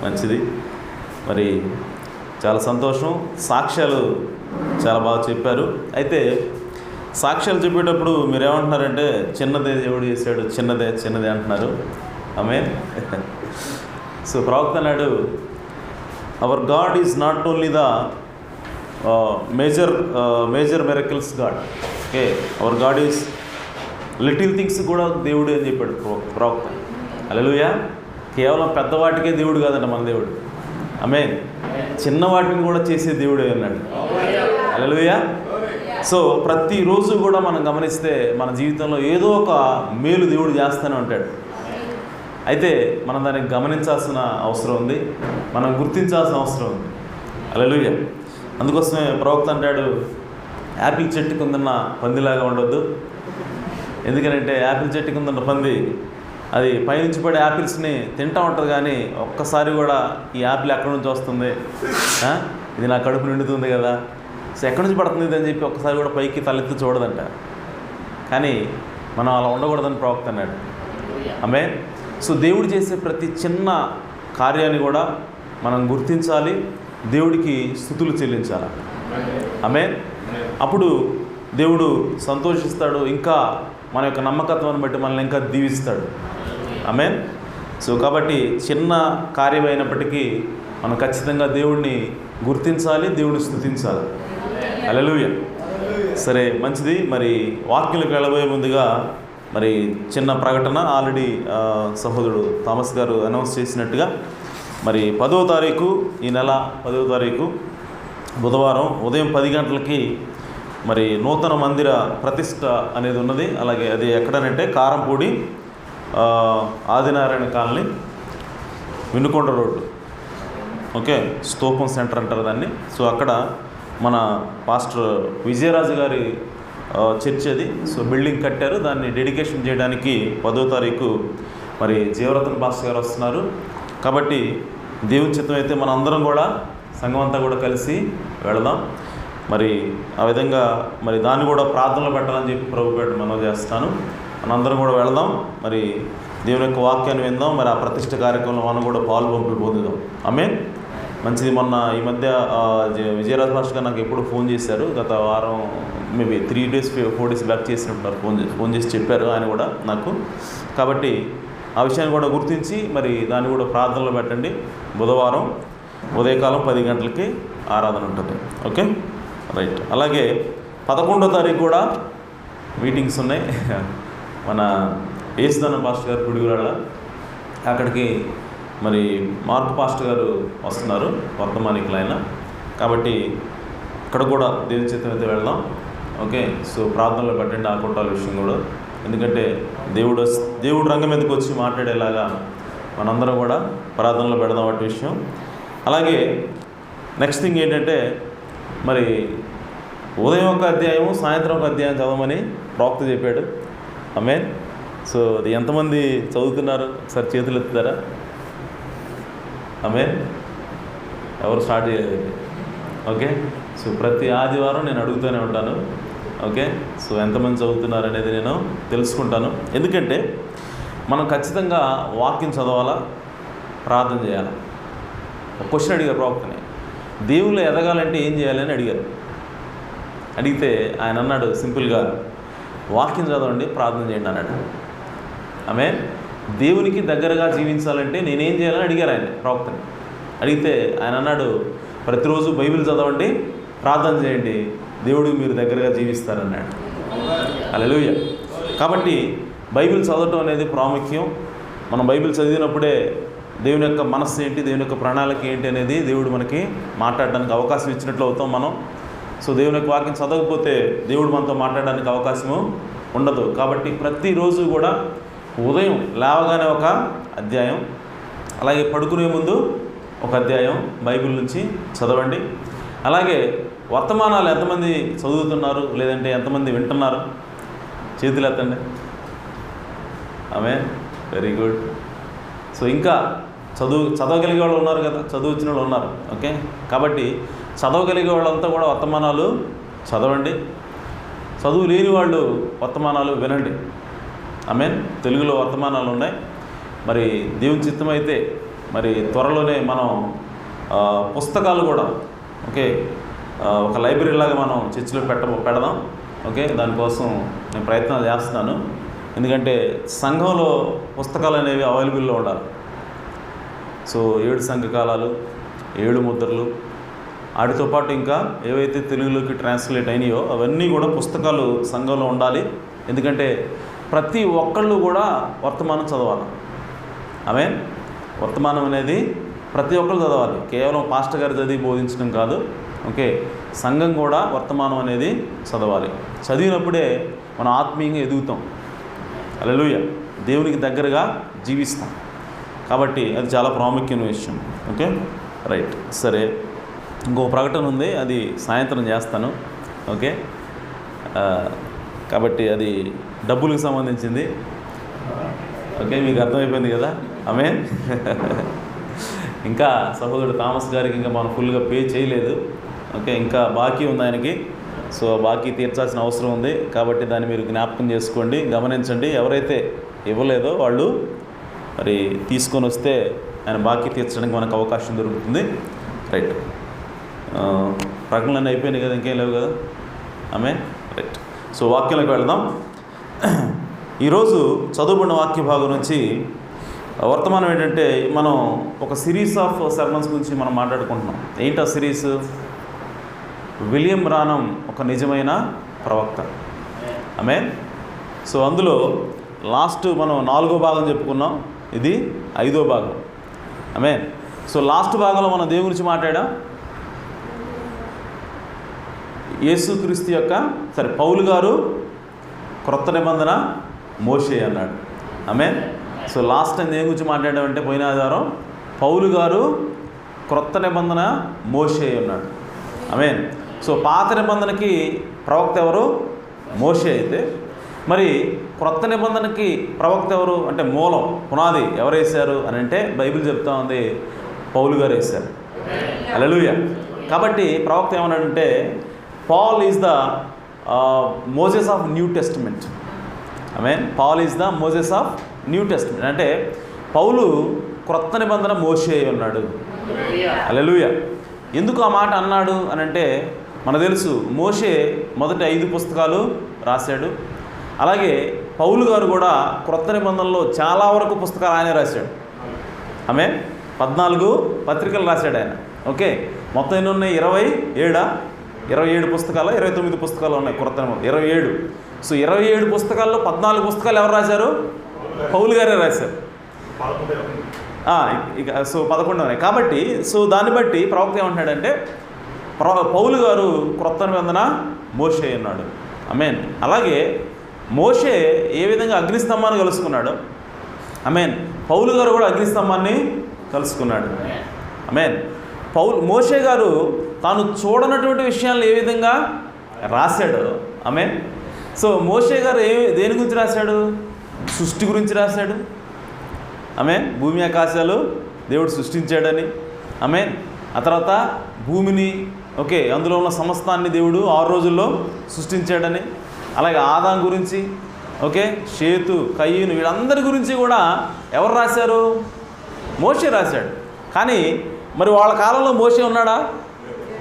మంచిది. మరి చాలా సంతోషం. సాక్ష్యాలు చాలా బాగా చెప్పారు. అయితే సాక్ష్యాలు చెప్పేటప్పుడు మీరు ఏమంటున్నారంటే చిన్నదే దేవుడు చేశాడు, చిన్నదే అంటున్నారు. ఆమేన్. సో ప్రవక్త అన్నాడు, hour God is not only the major miracles God. Okay, hour God is little things కూడా దేవుడు అని చెప్పాడు ప్రవక్త. హల్లెలూయా. కేవలం పెద్దవాటికే దేవుడు కాదంట మన దేవుడు. ఆమేన్. చిన్న వాటిని కూడా చేసే దేవుడే అన్నాడు. హల్లెలూయా. సో ప్రతిరోజు కూడా మనం గమనిస్తే మన జీవితంలో ఏదో ఒక మేలు దేవుడు చేస్తూనే ఉంటాడు. అయితే మనం దానికి గమనించాల్సిన అవసరం ఉంది, మనం గుర్తించాల్సిన అవసరం ఉంది. హల్లెలూయా. అందుకోసమే ప్రవక్త అంటాడు, యాపిల్ చెట్టు కిందన్న పందిలాగా ఉండొద్దు. ఎందుకనంటే యాపిల్ చెట్టు కిందన్న పంది అది పైనుంచి పడే యాపిల్స్ని తింటూ ఉంటుంది, కానీ ఒక్కసారి కూడా ఈ యాపిల్ ఎక్కడి నుంచి వస్తుంది, ఇది నా కడుపు నిండుతుంది కదా, సో ఎక్కడి నుంచి పడుతుంది ఇది అని చెప్పి ఒక్కసారి కూడా పైకి తలెత్తి చూడదంట. కానీ మనం అలా ఉండకూడదని ప్రవక్త అన్నాడు. ఆమేన్. సో దేవుడు చేసే ప్రతి చిన్న కార్యాన్ని కూడా మనం గుర్తించాలి, దేవుడికి స్తుతులు చెల్లించాలి. ఆమేన్. అప్పుడు దేవుడు సంతోషిస్తాడు, ఇంకా మన యొక్క నమ్మకత్వాన్ని బట్టి మనల్ని ఇంకా దీవిస్తాడు. ఆమేన్. సో కాబట్టి చిన్న కార్యం అయినప్పటికీ మనం ఖచ్చితంగా దేవుడిని గుర్తించాలి, దేవుడిని స్తుతించాలి. హల్లెలూయా. సరే, మంచిది. మరి వాక్యాలకు వెళ్ళబోయే ముందుగా మరి చిన్న ప్రకటన ఆల్రెడీ సహోదరుడు థామస్ గారు అనౌన్స్ చేసినట్టుగా మరి 10వ తారీఖు, ఈ నెల 10వ తారీఖు బుధవారం ఉదయం 10 గంటలకి మరి నూతన మందిర ప్రతిష్ట అనేది ఉన్నది. అలాగే అది ఎక్కడనంటే Karampudi Adinarayana colony, Vinukonda road. Okay, స్తూపం సెంటర్ అంటారు దాన్ని. సో అక్కడ మన పాస్టర్ విజయరాజు గారి చర్చ్ అది. సో బిల్డింగ్ కట్టారు, దాన్ని డెడికేషన్ చేయడానికి 10వ తారీఖు మరి జీవరత్న పాస్టర్ గారు వస్తున్నారు. కాబట్టి దేవుని చిత్తం అయితే మన అందరం కూడా సంఘం అంతా కూడా కలిసి వెళదాం. మరి ఆ విధంగా మరి దాన్ని కూడా ప్రార్థనలు పెట్టాలని చెప్పి ప్రభుపేట మనం చేస్తాను. మనందరం కూడా వెళదాం, మరి దేవుని యొక్క వాక్యాన్ని విందాం. మరి ఆ ప్రతిష్ఠ కార్యక్రమంలో మనం కూడా పాలు పంపులు పొందుదాం. ఆమేన్. మంచిది. మొన్న ఈ మధ్య విజయరాజ్ భాష గారు నాకు ఎప్పుడు ఫోన్ చేశారు, గత వారం మేబీ 3 days 4 days బ్యాక్ చేసినట్టున్నారు. ఫోన్ చేసి చెప్పారు ఆయన కూడా నాకు. కాబట్టి ఆ విషయాన్ని కూడా గుర్తించి మరి దాన్ని కూడా ప్రార్థనలో పెట్టండి. బుధవారం ఉదయకాలం 10 గంటలకి ఆరాధన ఉంటుంది. Okay, right. అలాగే 11వ తారీఖు కూడా మీటింగ్స్ ఉన్నాయి. మన ఏసుదాన పాస్టర్ గారు పిడుగురాళ్ళ, అక్కడికి మరి మార్క్ పాస్టర్ గారు వస్తున్నారు, వర్తమానికులు ఆయన. కాబట్టి అక్కడ కూడా దేవుని చిత్తం అయితే వెళ్దాం. ఓకే, సో ప్రార్థనలో పెట్టండి ఆ కుట్టాల విషయం కూడా. ఎందుకంటే దేవుడు రంగం మీదకి వచ్చి మాట్లాడేలాగా మనందరం కూడా ప్రార్థనలో పెడదాం వాటి విషయం. అలాగే నెక్స్ట్ థింగ్ ఏంటంటే మరి ఉదయం ఒక అధ్యాయం, సాయంత్రం ఒక అధ్యాయం చదవమని ప్రవక్త చెప్పాడు. ఆమేన్. సో అది ఎంతమంది చదువుతున్నారు ఒకసారి చేతులు ఎత్తుతారా? ఆమేన్. ఎవరు స్టార్ట్ చేయలేదు. ఓకే, సో ప్రతి ఆదివారం నేను అడుగుతూనే ఉంటాను. ఓకే, సో ఎంతమంది చదువుతున్నారు అనేది నేను తెలుసుకుంటాను. ఎందుకంటే మనం ఖచ్చితంగా వాక్యం చదవాలా, ప్రార్థన చేయాలా. ఒక క్వశ్చన్ అడిగారు ప్రవక్తని, దేవుళ్ళు ఎదగాలంటే ఏం చేయాలని అడిగారు. అడిగితే ఆయన అన్నాడు సింపుల్గా, వాక్యం చదవండి, ప్రార్థన చేయండి అన్నాడు. ఆమేన్. దేవునికి దగ్గరగా జీవించాలంటే నేనేం చేయాలని అడిగారు ఆయన ప్రవక్తని. అడిగితే ఆయన అన్నాడు, ప్రతిరోజు బైబిల్ చదవండి, ప్రార్థన చేయండి, దేవుడికి మీరు దగ్గరగా జీవిస్తారన్నాడు. హల్లెలూయా. కాబట్టి బైబిల్ చదవటం అనేది ప్రాముఖ్యం. మనం బైబిల్ చదివినప్పుడే దేవుని యొక్క మనస్సు ఏంటి, దేవుని యొక్క ప్రణాళిక ఏంటి అనేది దేవుడు మనకి మాట్లాడడానికి అవకాశం ఇచ్చినట్లు అవుతాం మనం. సో దేవుని యొక్క వాక్యం చదవకపోతే దేవుడు మనతో మాట్లాడడానికి అవకాశము ఉండదు. కాబట్టి ప్రతిరోజు కూడా ఉదయం లేవగానే ఒక అధ్యాయం, అలాగే పడుకునే ముందు ఒక అధ్యాయం బైబిల్ నుంచి చదవండి. అలాగే వర్తమానాలు ఎంతమంది చదువుతున్నారు, లేదంటే ఎంతమంది వింటున్నారు? చేతులు ఎత్తండి. ఆమేన్. Very good. సో ఇంకా చదవగలిగే వాళ్ళు ఉన్నారు కదా, చదువు వచ్చిన వాళ్ళు ఉన్నారు. ఓకే, కాబట్టి చదవగలిగే వాళ్ళంతా కూడా వర్తమానాలు చదవండి. చదువు లేని వాళ్ళు వర్తమానాలు వినండి. ఆమేన్. తెలుగులో వర్తమానాలు ఉన్నాయి. మరి దేవుని చిత్తం అయితే మరి త్వరలోనే మనం పుస్తకాలు కూడా ఓకే ఒక లైబ్రరీ లాగా మనం చర్చిలో పెడదాం. ఓకే, దానికోసం నేను ప్రయత్నాలు చేస్తున్నాను. ఎందుకంటే సంఘంలో పుస్తకాలు అనేవి అవైలబుల్లో ఉండాలి. సో 7 సంఘకాలాలు, 7 ముద్రలు, వాటితో పాటు ఇంకా ఏవైతే తెలుగులోకి ట్రాన్స్లేట్ అయినాయో అవన్నీ కూడా పుస్తకాలు సంఘంలో ఉండాలి. ఎందుకంటే ప్రతి ఒక్కళ్ళు కూడా వర్తమానం చదవాలి. ఆమేన్. వర్తమానం అనేది ప్రతి ఒక్కళ్ళు చదవాలి. కేవలం పాస్టర్ గారు చదివి బోధించడం కాదు. ఓకే, సంఘం కూడా వర్తమానం అనేది చదవాలి. చదివినప్పుడే మనం ఆత్మీయంగా ఎదుగుతాం. హల్లెలూయా, దేవునికి దగ్గరగా జీవిస్తాం. కాబట్టి అది చాలా ప్రాముఖ్యమైన విషయం. Okay, right. సరే, ఇంకో ప్రకటన ఉంది, అది సాయంత్రం చేస్తాను. ఓకే, కాబట్టి అది డబ్బులకు సంబంధించింది. ఓకే, మీకు అర్థమైపోయింది కదా. ఆమేన్. ఇంకా సహోదరుడు థామస్ గారికి ఇంకా మనం ఫుల్గా పే చేయలేదు. ఓకే, ఇంకా బాకీ ఉంది ఆయనకి. సో బాకీ తీర్చాల్సిన అవసరం ఉంది. కాబట్టి దాన్ని మీరు జ్ఞాపకం చేసుకోండి, గమనించండి. ఎవరైతే ఇవ్వలేదో వాళ్ళు మరి తీసుకొని వస్తే ఆయన బాకీ తీర్చడానికి మనకు అవకాశం దొరుకుతుంది. రైట్. ప్రకటనలు అయిపోయినాయి కదా, ఇంకేం లేవు కదా. ఆమేన్. రైట్. సో వాక్యంలోకి వెళ్దాం. ఈరోజు చదువుకున్న వాక్య భాగం నుంచి వర్తమానం ఏంటంటే, మనం ఒక సిరీస్ ఆఫ్ సర్మన్స్ గురించి మనం మాట్లాడుకుంటున్నాం. ఏంటి ఆ సిరీస్? విలియం బ్రానమ్ ఒక నిజమైన ప్రవక్త. ఆమేన్. సో అందులో లాస్ట్ మనం 4వ భాగం చెప్పుకున్నాం, ఇది 5వ భాగం. ఆమేన్. సో లాస్ట్ భాగంలో మనం దేవుని గురించి మాట్లాడాం. యేసుక్రీస్తు యొక్క పౌలు గారు క్రొత్త నిబంధన మోషే అన్నాడు. ఆమేన్. సో లాస్ట్ టైం దేని గురించి మాట్లాడామంటే, పోయిన ఆధారం పౌలు గారు క్రొత్త నిబంధన మోషే అన్నాడు. ఆమేన్. సో పాత నిబంధనకి ప్రవక్త ఎవరు? మోషే. అయితే మరి క్రొత్త నిబంధనకి ప్రవక్త ఎవరు అంటే, మూలం పునాది ఎవరు వేశారు అని అంటే బైబిల్ చెప్తా ఉంది, పౌలు గారు వేశారు. హల్లెలూయా. కాబట్టి ప్రవక్త ఏమన్నాడంటే, Paul is the Moses of New Testament. Amen. Paul is the Moses of New Testament. అంటే పౌలు క్రొత్త నిబంధన మోషే ఉన్నాడు. హల్లెలూయా. ఎందుకు ఆ మాట అన్నాడు అని అంటే, మనకు తెలుసు మోషే మొదటి 5 పుస్తకాలు రాశాడు. అలాగే పౌలు గారు కూడా క్రొత్త నిబంధనలో చాలా వరకు పుస్తకాలు ఆయనే రాశాడు. ఆమేన్. 14 పత్రికలు రాశాడు ఆయన. ఓకే, మొత్తం ఎన్ని ఉన్నాయి? 27 పుస్తకాలు, 29 పుస్తకాలు ఉన్నాయి క్రొత్త నిబంధన. 27. సో 27 పుస్తకాల్లో 14 పుస్తకాలు ఎవరు రాశారు? పౌలు గారే రాశారు. ఇక సో 11 ఉన్నాయి. కాబట్టి సో దాన్ని బట్టి ప్రవక్త ఏమంటున్నాడంటే, పౌలు గారు క్రొత్త నిబంధన మోషే అన్నాడు. ఆమేన్. అలాగే మోషే ఏ విధంగా అగ్నిస్తంభాన్ని కలుసుకున్నాడు, ఆమేన్, పౌలు గారు కూడా అగ్నిస్తంభాన్ని కలుసుకున్నాడు. ఆమేన్. మోషే గారు తాను చూడనటువంటి విషయాలను ఏ విధంగా రాశాడు. ఆమేన్. సో మోషే గారు దేని గురించి రాశాడు? సృష్టి గురించి రాశాడు. ఆమేన్. భూమి ఆకాశాలు దేవుడు సృష్టించాడని. ఆమేన్. ఆ తర్వాత భూమిని, ఓకే, అందులో ఉన్న సమస్తాన్ని దేవుడు 6 రోజుల్లో సృష్టించాడని. అలాగే ఆదాం గురించి, ఓకే, షేతు, కయ్యను, వీళ్ళందరి గురించి కూడా ఎవరు రాశారు? మోషే రాశాడు. కానీ మరి వాళ్ళ కాలంలో మోషే ఉన్నాడా?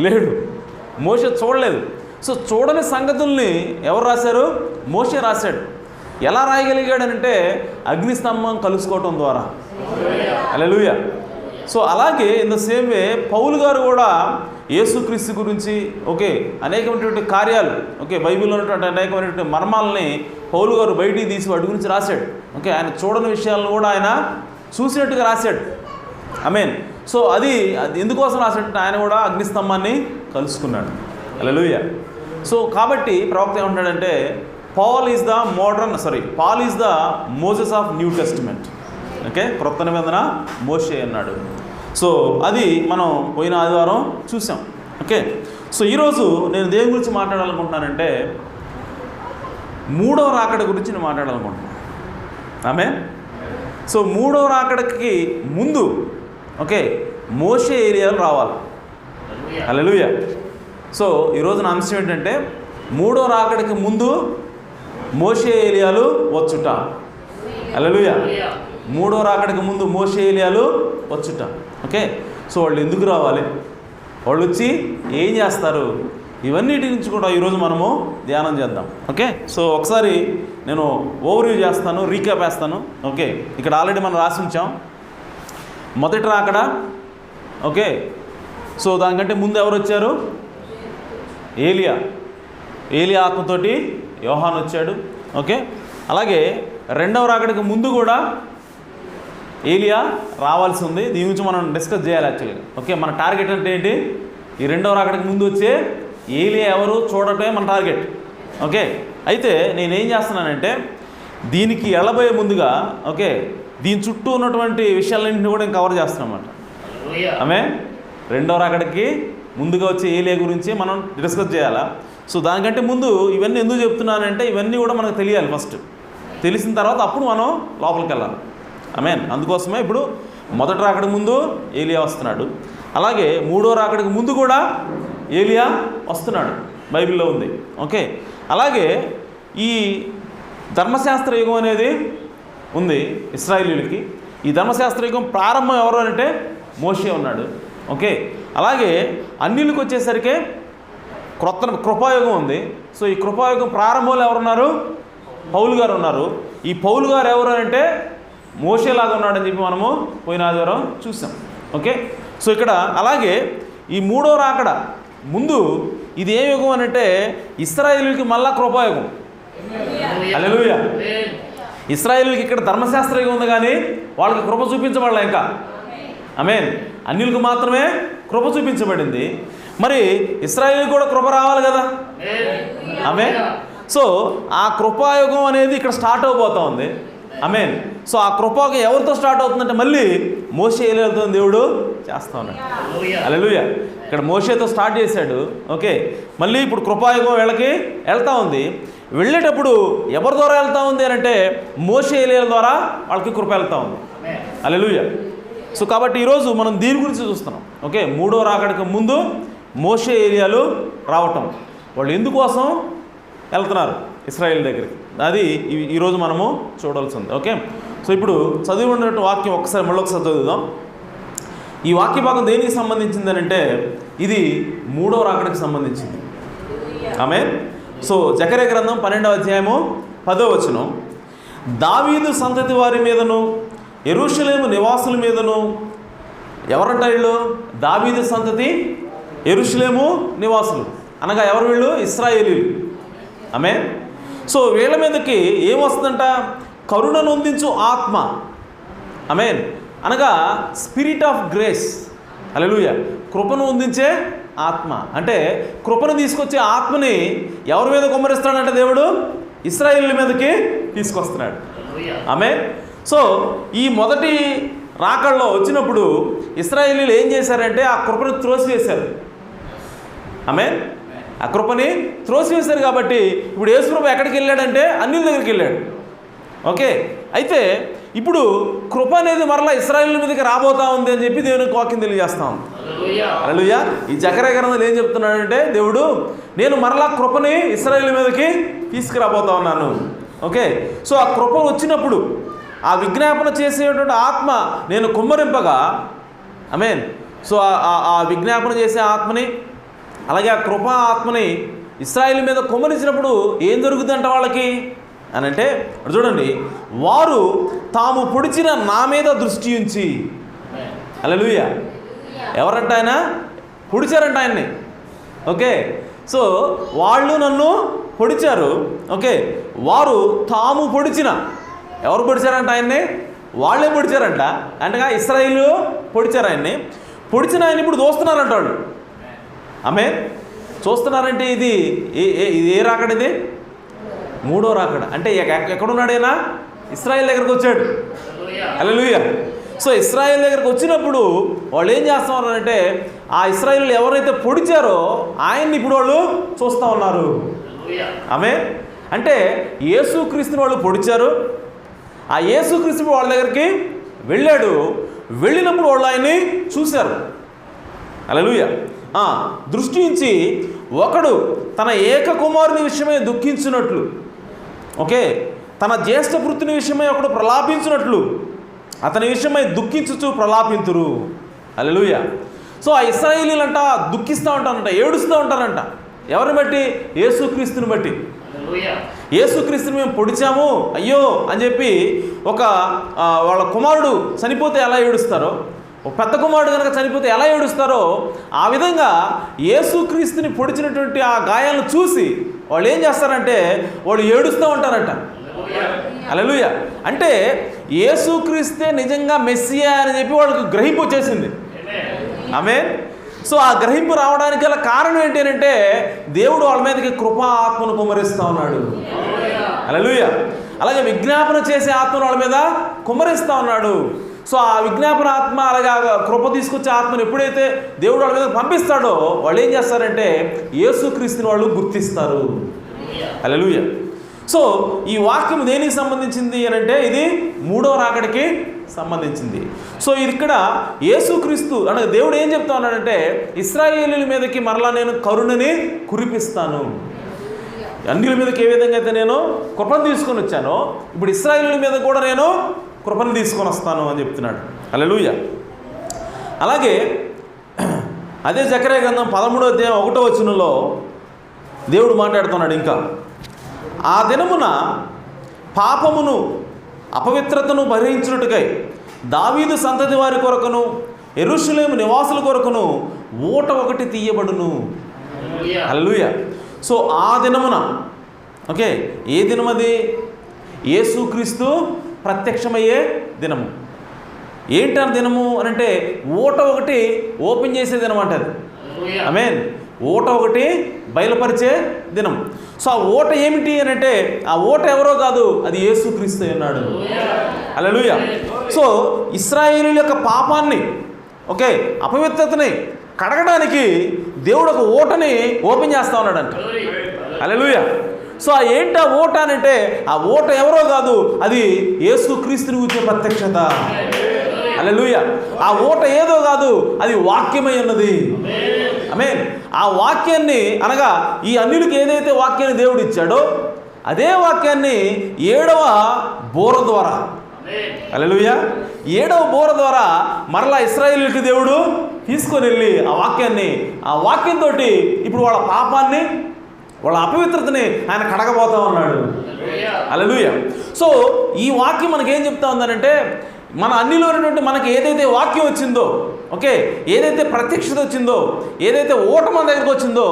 లేడు. మోషే చూడలేదు. సో చూడని సంగతుల్ని ఎవరు రాశారు? మోషే రాశాడు. ఎలా రాయగలిగాడనంటే అగ్నిస్తంభం కలుసుకోవటం ద్వారా. హల్లెలూయా. సో అలాగే ఇన్ ద సేమ్ వే పౌలు గారు కూడా యేసుక్రీస్తు గురించి, ఓకే, అనేకమైనటువంటి కార్యాలు, ఓకే, బైబిల్లో ఉన్నటువంటి అనేకమైనటువంటి మర్మాలని పౌలు గారు బయటికి తీసి వాటి గురించి రాశాడు. ఓకే, ఆయన చూడని విషయాలను కూడా ఆయన చూసినట్టుగా రాశాడు. ఆమేన్. సో అది ఎందుకోసం రాశాడంటే, ఆయన కూడా అగ్నిస్తంభాన్ని కలుసుకున్నాడు. హల్లెలూయా. సో కాబట్టి ప్రవక్త ఏమంటాడంటే, Paul is the Moses of New Testament. Okay, క్రొత్త నిబంధన మోషే అన్నాడు. సో అది మనం పోయిన ఆదివారం చూసాం. ఓకే, సో ఈరోజు నేను దేని గురించి మాట్లాడాలనుకుంటున్నానంటే, 3వ రాకడ గురించి నేను మాట్లాడాలనుకుంటున్నాను. ఆమేన్. సో 3వ రాకడకి ముందు, ఓకే, మోషే ఏరియాలు రావాలి. హల్లెలూయా. సో ఈరోజు నా అంశం ఏంటంటే, 3వ రాకడకి ముందు మోషే ఏలియాలు వచ్చుట. హల్లెలూయా. 3వ రాకడకి ముందు మోషే ఏలియాలు వచ్చుట. ఓకే, సో వాళ్ళు ఎందుకు రావాలి, వాళ్ళు వచ్చి ఏం చేస్తారు, ఇవన్నిటి నుంచి కూడా ఈరోజు మనము ధ్యానం చేద్దాం. ఓకే, సో ఒకసారి నేను ఓవర్వ్యూ చేస్తాను, రీక్యాప్ వేస్తాను. ఓకే, ఇక్కడ ఆల్రెడీ మనం రాసి ఉంచాం మొదటి రాకడ. ఓకే, సో దానికంటే ముందు ఎవరు వచ్చారు? ఏలియా ఆత్మతోటి యోహాను వచ్చాడు. ఓకే, అలాగే రెండవ రాకడికి ముందు కూడా ఏలియా రావాల్సి ఉంది. దీని గురించి మనం డిస్కస్ చేయాలి యాక్చువల్గా. ఓకే, మన టార్గెట్ అంటే ఏంటి? ఈ రెండవ రాకడికి ముందు వచ్చే ఏలియా ఎవరు చూడటమే మన టార్గెట్. ఓకే, అయితే నేనేం చేస్తున్నానంటే దీనికి వెళ్ళబోయే ముందుగా ఓకే దీని చుట్టూ ఉన్నటువంటి విషయాలన్నింటినీ కూడా నేను కవర్ చేస్తున్నాను అన్నమాట. ఆమె రెండవ రాకడికి ముందుగా వచ్చే ఏలియా గురించి మనం డిస్కస్ చేయాలా. సో దానికంటే ముందు ఇవన్నీ ఎందుకు చెప్తున్నానంటే ఇవన్నీ కూడా మనకు తెలియాలి. ఫస్ట్ తెలిసిన తర్వాత అప్పుడు మనం లోపలికి వెళ్ళాలి. ఆమేన్. అందుకోసమే ఇప్పుడు మొదటి రాకడికి ముందు ఏలియా వస్తున్నాడు, అలాగే మూడో రాకడికి ముందు కూడా ఏలియా వస్తున్నాడు, బైబిల్లో ఉంది. ఓకే, అలాగే ఈ ధర్మశాస్త్ర యుగం అనేది ఉంది ఇశ్రాయేలీయులకి. ఈ ధర్మశాస్త్ర యుగం ప్రారంభం ఎవరు అంటే మోషే ఉన్నాడు. ఓకే, అలాగే అన్యులకు వచ్చేసరికి కృపాయుగం ఉంది. సో ఈ కృపాయుగం ప్రారంభంలో ఎవరున్నారు? పౌలు గారు ఉన్నారు. ఈ పౌలు గారు ఎవరు అంటే మోషేలాగా ఉన్నాడని చెప్పి మనము పోయిన ఆదివారం చూసాం. ఓకే, సో ఇక్కడ అలాగే ఈ మూడో రాకడ ముందు ఇది ఏ యుగం అని అంటే ఇశ్రాయేలుకి మళ్ళా కృపాయుగం. హల్లెలూయా. ఇశ్రాయేలుకి ఇక్కడ ధర్మశాస్త్ర యుగం ఉంది, కానీ వాళ్ళకి కృప చూపించబడలే ఇంకా. ఆమేన్. అన్యులకు మాత్రమే కృప చూపించబడింది. మరి ఇశ్రాయేలుకి కూడా కృప రావాలి కదా. ఆమేన్. సో ఆ కృపాయుగం అనేది ఇక్కడ స్టార్ట్ అవబోతూ ఉంది. ఆమేన్. సో ఆ కృపాయుగం ఎవరితో స్టార్ట్ అవుతుందంటే మళ్ళీ మోషే ఏలియాలతో దేవుడు చేస్తా ఉన్నాడు. హల్లెలూయా. ఇక్కడ మోషేతో స్టార్ట్ చేశాడు. ఓకే, మళ్ళీ ఇప్పుడు కృపాయుగం వీళ్ళకి వెళ్తూ ఉంది. వెళ్ళేటప్పుడు ఎవరి ద్వారా వెళ్తూ ఉంది అని అంటే మోషే ఏలియాల ద్వారా వాళ్ళకి కృప వెళ్తూ ఉంది. హల్లెలూయా. సో కాబట్టి ఈరోజు మనం దీని గురించి చూస్తున్నాం. ఓకే, మూడో రాకడికి ముందు మోషే ఏలియాలు రావటం, వాళ్ళు ఎందుకోసం వెళ్తున్నారు ఇశ్రాయేల్ దగ్గరికి, అది ఈరోజు మనము చూడాల్సింది. ఓకే, సో ఇప్పుడు చదివి ఉన్నటువంటి వాక్యం మళ్ళీ ఒకసారి చదువుదాం. ఈ వాక్య భాగం దేనికి సంబంధించింది అంటే ఇది మూడో రాకడికి సంబంధించింది. ఆమేన్. సో జకర్యా గ్రంథం 12వ అధ్యాయము 10వ వచనం, దావీదు సంతతి వారి మీదను యెరూషలేము నివాసుల మీదను. ఎవరంట వీళ్ళు? దావీదు సంతతి, యెరూషలేము నివాసులు అనగా ఎవరు వీళ్ళు? ఇశ్రాయేలీయులు. ఆమేన్. సో వీళ్ళ మీదకి ఏమొస్తుందంట? కరుణ నొందించు ఆత్మ. ఆమేన్. అనగా స్పిరిట్ ఆఫ్ గ్రేస్. హల్లెలూయా. కృపను అందించే ఆత్మ అంటే కృపను తీసుకొచ్చే ఆత్మని ఎవరి మీద కుమ్మరిస్తాడంటే దేవుడు ఇశ్రాయేలీయుల మీదకి తీసుకొస్తున్నాడు. ఆమేన్. సో ఈ మొదటి రాకడలో వచ్చినప్పుడు ఇశ్రాయేలీయులు ఏం చేశారంటే ఆ కృపను త్రోసివేశారు. ఆమేన్. ఆ కృపని త్రోసివేశారు కాబట్టి ఇప్పుడు యేసు ప్రభు ఎక్కడికి వెళ్ళాడంటే అన్యుల దగ్గరికి వెళ్ళాడు. ఓకే, అయితే ఇప్పుడు కృప అనేది మరలా ఇశ్రాయేలీయుల మీదకి రాబోతా ఉంది అని చెప్పి దేవునికి వాక్యం తెలియజేస్తా ఉంది. హల్లెలూయా. ఈ జకర్యా గ్రంథంలో ఏం చెప్తున్నాడంటే దేవుడు నేను మరలా కృపని ఇశ్రాయేలీయుల మీదకి తీసుకురాబోతా ఉన్నాను. ఓకే, సో ఆ కృప వచ్చినప్పుడు ఆ విజ్ఞాపన చేసేటువంటి ఆత్మ నేను కుమ్మరింపగా, ఆమేన్. సో ఆ విజ్ఞాపన చేసే ఆత్మని అలాగే ఆ కృపా ఆత్మని ఇశ్రాయేలు మీద కుమ్మరించినప్పుడు ఏం జరుగుతుందంట వాళ్ళకి అని అంటే చూడండి, వారు తాము పొడిచిన నా మీద దృష్టి ఉంచి. హల్లెలూయా. ఎవరంట? ఆయన పొడిచారంట ఆయన్ని. ఓకే, సో వాళ్ళు నన్ను పొడిచారు. ఓకే, వారు తాము పొడిచిన, ఎవరు పొడిచారంట ఆయన్ని? వాళ్ళే పొడిచారంట. అంటగా ఇశ్రాయేలు పొడిచారు ఆయన్ని. పొడిచిన ఆయన ఇప్పుడు దోస్తున్నారంట వాళ్ళు. ఆమేన్. చూస్తున్నారంటే ఇది ఏ రాకడ? ఇది మూడో రాకడ. అంటే ఎక్కడున్నాడైనా ఇశ్రాయేల్ దగ్గరకు వచ్చాడు. హల్లెలూయా. సో ఇశ్రాయేల్ దగ్గరకు వచ్చినప్పుడు వాళ్ళు ఏం చేస్తున్నారంటే ఆ ఇశ్రాయేలు ఎవరైతే పొడిచారో ఆయన్ని ఇప్పుడు వాళ్ళు చూస్తూ ఉన్నారు. ఆమేన్. అంటే యేసుక్రీస్తుని వాళ్ళు పొడిచారు, ఆ యేసుక్రీస్తు వాళ్ళ దగ్గరికి వెళ్ళాడు. వెళ్ళినప్పుడు వాళ్ళు ఆయన్ని చూశారు. హల్లెలూయా. దృష్టి నుంచి ఒకడు తన ఏక కుమారుని విషయమై దుఃఖించినట్లు, ఓకే, తన జ్యేష్ఠ పుత్రుని విషయమై ఒకడు ప్రలాపించినట్లు, అతని విషయమై దుఃఖించుచు ప్రలాపింతురు. హల్లెలూయా. సో ఆ ఇశ్రాయేలీలంట దుఃఖిస్తూ ఉంటారంట, ఏడుస్తూ ఉంటారంట. ఎవరిని బట్టి? యేసుక్రీస్తుని బట్టి. యేసుక్రీస్తుని మేము పొడిచాము అయ్యో అని చెప్పి ఒక వాళ్ళ కుమారుడు చనిపోతే ఎలా ఏడుస్తారో, ఒక పెద్ద కుమారుడు కనుక చనిపోతే ఎలా ఏడుస్తారో, ఆ విధంగా యేసుక్రీస్తుని పొడిచినటువంటి ఆ గాయాలను చూసి వాళ్ళు ఏం చేస్తారంటే వాళ్ళు ఏడుస్తూ ఉంటారంట. హల్లెలూయా. అంటే యేసుక్రీస్తే నిజంగా మెస్సియా అని చెప్పి వాళ్ళకి గ్రహింపు వచ్చేసింది. ఆమేన్. సో ఆ గ్రహింపు రావడానికి గల కారణం ఏంటి అంటే దేవుడు వాళ్ళ మీదకి కృపా ఆత్మను కుమ్మరిస్తూ ఉన్నాడు. హల్లెలూయా. అలాగే విజ్ఞాపన చేసే ఆత్మను వాళ్ళ మీద కుమ్మరిస్తూ ఉన్నాడు. సో ఆ విజ్ఞాపన ఆత్మ అలాగా కృప తీసుకొచ్చే ఆత్మను ఎప్పుడైతే దేవుడు వాళ్ళ మీద పంపిస్తాడో వాళ్ళు ఏం చేస్తారంటే యేసుక్రీస్తుని వాళ్ళు గుర్తిస్తారు. హల్లెలూయా. సో ఈ వాక్యం దేనికి సంబంధించింది అని అంటే ఇది మూడో రాకడికి సంబంధించింది. సో ఇది ఇక్కడ యేసుక్రీస్తు అనగా దేవుడు ఏం చెప్తా ఉన్నాడంటే ఇశ్రాయేలీయుల మీదకి మరలా నేను కరుణని కురిపిస్తాను. అన్యుల మీదకి ఏ విధంగా అయితే నేను కృపను తీసుకొని వచ్చానో ఇప్పుడు ఇశ్రాయేలీయుల మీద కూడా నేను కృపను తీసుకొని వస్తాను అని చెప్తున్నాడు. హల్లెలూయా. అలాగే అదే జకర్యా గ్రంథం 13వ అధ్యాయం 1వ వచనంలో దేవుడు మాట్లాడుతున్నాడు ఇంకా, ఆ దినమున పాపమును అపవిత్రతను భరించుటకై దావీదు సంతతి వారి కొరకును యెరూషలేము నివాసుల కొరకును ఊట ఒకటి తీయబడును. హల్లెలూయా. సో ఆ దినమున, ఓకే, ఏ దినం అది? యేసుక్రీస్తు ప్రత్యక్షమయ్యే దినము. ఏంటి ఆ దినము అని అంటే ఊట ఒకటి ఓపెన్ చేసే దినం అంటది. ఆమేన్. ఊట ఒకటి బయలుపరిచే దినం. సో ఆ ఊట ఏమిటి అని అంటే ఆ ఊట ఎవరో కాదు, అది యేసుక్రీస్తు అన్నాడు. హల్లెలూయా. సో ఇశ్రాయేలీయుల యొక్క పాపాన్ని, ఓకే, అపవిత్రతని కడగడానికి దేవుడు ఒక ఊటని ఓపెన్ చేస్తా ఉన్నాడంట. హల్లెలూయా. సో ఆ ఏంటి ఆ ఊట అని అంటే ఆ ఊట ఎవరో కాదు, అది యేసుక్రీస్తుని గురించిన ప్రత్యక్షత. హల్లెలూయా. ఆ ఊట ఏదో కాదు, అది వాక్యమై ఉన్నది. ఆమేన్. ఆ వాక్యాన్ని అనగా ఈ అన్యులకు ఏదైతే వాక్యాన్ని దేవుడు ఇచ్చాడో అదే వాక్యాన్ని 7వ బోర ద్వారా, హల్లెలూయా, 7వ బోర ద్వారా మరలా ఇశ్రాయేలీయులకి దేవుడు తీసుకొని వెళ్ళి ఆ వాక్యంతో ఇప్పుడు వాళ్ళ పాపాన్ని, వాళ్ళ అపవిత్రతని ఆయన కడగబోతా ఉన్నాడు. హల్లెలూయా. సో ఈ వాక్యం మనకేం చెప్తా ఉందనంటే మన అన్నిలో ఉన్నటువంటి మనకి ఏదైతే వాక్యం వచ్చిందో, ఓకే, ఏదైతే ప్రత్యక్షత వచ్చిందో, ఏదైతే ఓట మన దగ్గరకు వచ్చిందో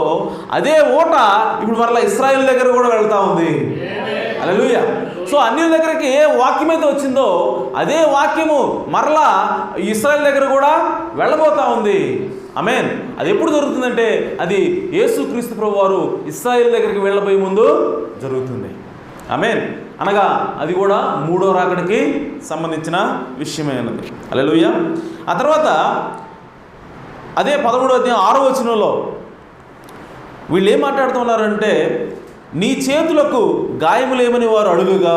అదే ఓట ఇప్పుడు మరలా ఇశ్రాయేల్ దగ్గర కూడా వెళ్తూ ఉంది. హల్లెలూయా. సో అన్యుల దగ్గరికి ఏ వాక్యం అయితే వచ్చిందో అదే వాక్యము మరలా ఇశ్రాయేల్ దగ్గర కూడా వెళ్ళబోతా ఉంది. ఆమేన్. అది ఎప్పుడు జరుగుతుందంటే అది యేసుక్రీస్తు ప్రభువు వారు ఇశ్రాయేల్ దగ్గరికి వెళ్ళబోయే ముందు జరుగుతుంది. ఆమేన్. అనగా అది కూడా మూడో రాకడికి సంబంధించిన విషయమే అన్నది. హల్లెలూయా. ఆ తర్వాత అదే 13వ అధ్యాయం 6వ వచనంలో వీళ్ళు ఏం మాట్లాడుతున్నారంటే నీ చేతులకు గాయములేమని వారు అడుగుగా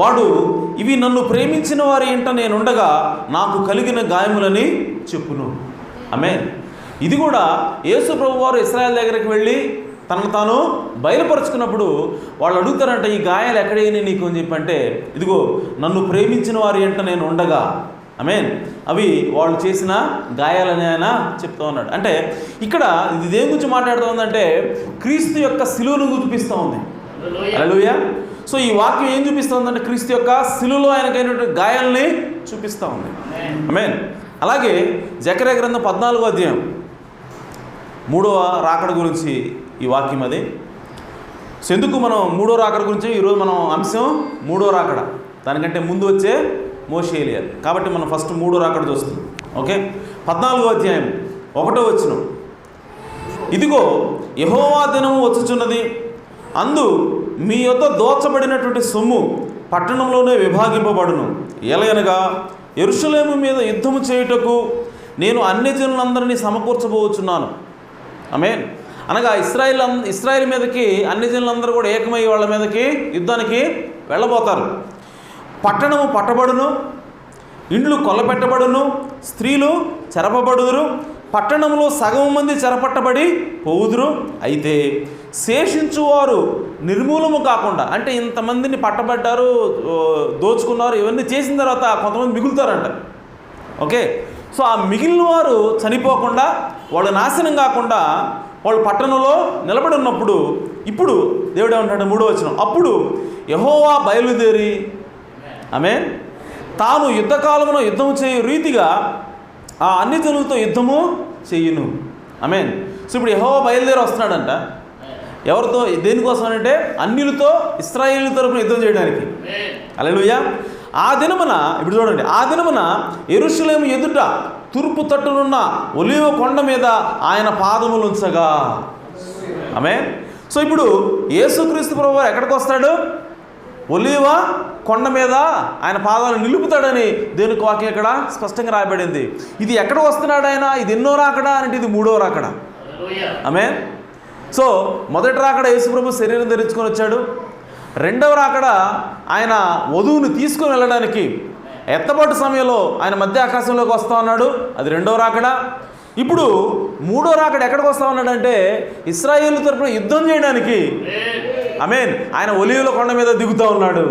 వాడు ఇవి నన్ను ప్రేమించిన వారి ఇంట నేనుండగా నాకు కలిగిన గాయములని చెప్పును. ఆమేన్. ఇది కూడా యేసు ప్రభువు వారు ఇశ్రాయేల్ దగ్గరికి వెళ్ళి తనను తాను బయలుపరుచుకున్నప్పుడు వాళ్ళు అడుగుతారంట ఈ గాయాలు ఎక్కడైనా నీకు అని చెప్పంటే ఇదిగో నన్ను ప్రేమించిన వారి ఇంట నేను ఉండగా. ఆమేన్. అవి వాళ్ళు చేసిన గాయాలని ఆయన చెప్తా ఉన్నాడు. అంటే ఇక్కడ ఇది దేని గురించి మాట్లాడుతూ ఉందంటే క్రీస్తు యొక్క శిలువను చూపిస్తూ ఉంది. హల్లెలూయా. సో ఈ వాక్యం ఏం చూపిస్తుందంటే క్రీస్తు యొక్క శిలువలో ఆయనకైనటువంటి గాయాలని చూపిస్తూ ఉంది. ఆమేన్. అలాగే జకర్యా గ్రంథం 14వ అధ్యాయం 3వ రాకడ గురించి ఈ వాక్యం అది. సో ఎందుకు మనం మూడో రాకడ గురించి ఈరోజు మనం అంశం మూడో రాకడ, దానికంటే ముందు వచ్చే మోషే ఎలియాలు, కాబట్టి మనం ఫస్ట్ మూడో రాకడ చూస్తాం. ఓకే. 14వ అధ్యాయం 1వ వచనం, ఇదిగో యెహోవా దినము వచ్చుచున్నది, అందు మీ యొద్ద దోచబడినటువంటి సొమ్ము పట్టణంలోనే విభాగింపబడును. ఎలయనగా యెరూషలేము మీద యుద్ధము చేయుటకు నేను అన్ని జనులందరినీ సమకూర్చబోచున్నాను. ఆమేన్. అనగా ఇశ్రాయేల్ మీదకి అన్ని జనులందరూ కూడా ఏకమై వాళ్ళ మీదకి యుద్ధానికి వెళ్ళబోతారు. పట్టణము పట్టబడును, ఇండ్లు కొల్లపెట్టబడును, స్త్రీలు చెరపబడుదురు, పట్టణంలో సగం మంది చెరపట్టబడి పోవుదురు. అయితే శేషించువారు నిర్మూలము కాకుండా, అంటే ఇంతమందిని పట్టబడ్డారు, దోచుకున్నారు, ఇవన్నీ చేసిన తర్వాత కొంతమంది మిగులుతారంట. ఓకే, సో ఆ మిగిలిన వారు చనిపోకుండా, వాళ్ళు నాశనం కాకుండా వాళ్ళు పట్టణంలో నిలబడి ఉన్నప్పుడు, ఇప్పుడు దేవుడు ఏమంటాడు 3వ వచనం, అప్పుడు యెహోవా బయలుదేరి ఆమేన్ తాను యుద్ధకాలమున యుద్ధము చేయు రీతిగా ఆ అన్ని జనులతో యుద్ధము చెయ్యును. ఆమేన్. సో ఇప్పుడు యెహోవా బయలుదేరి వస్తున్నాడంట. ఎవరితో, దేనికోసం అంటే అన్యులతో ఇశ్రాయేలు తరపున యుద్ధం చేయడానికి. హల్లెలూయా. ఆ దినమున, ఇప్పుడు చూడండి, ఆ దినమున యెరూషలేము ఎదుట తూర్పు తట్టునున్న ఒలీవ కొండ మీద ఆయన పాదములు ఉంచగా. ఆమేన్. సో ఇప్పుడు యేసుక్రీస్తు ప్రభువు ఎక్కడికి వస్తాడు? ఒలీవ కొండ మీద ఆయన పాదాలు నిలుపుతాడని దేవునికి వాక్యం ఇక్కడ స్పష్టంగా రాయబడింది. ఇది ఎక్కడ వస్తున్నాడు ఆయన? ఇది ఎన్నో రాకడా అంటే ఇది 3వ రాకడా. ఆమేన్. సో మొదటి రాకడ యేసు ప్రభు శరీరం ధరించుకొని వచ్చాడు. 2వ రాకడ ఆయన వధువుని తీసుకొని వెళ్ళడానికి ఎత్తబాటు సమయంలో ఆయన మధ్య ఆకాశంలోకి వస్తా ఉన్నాడు, అది 2వ రాకడ. ఇప్పుడు 3వ రాకడ ఎక్కడికి వస్తా ఉన్నాడంటే ఇశ్రాయేలు తరపున యుద్ధం చేయడానికి. ఆమేన్. ఆయన ఒలీవల కొండ మీద దిగుతూ ఉన్నాడు.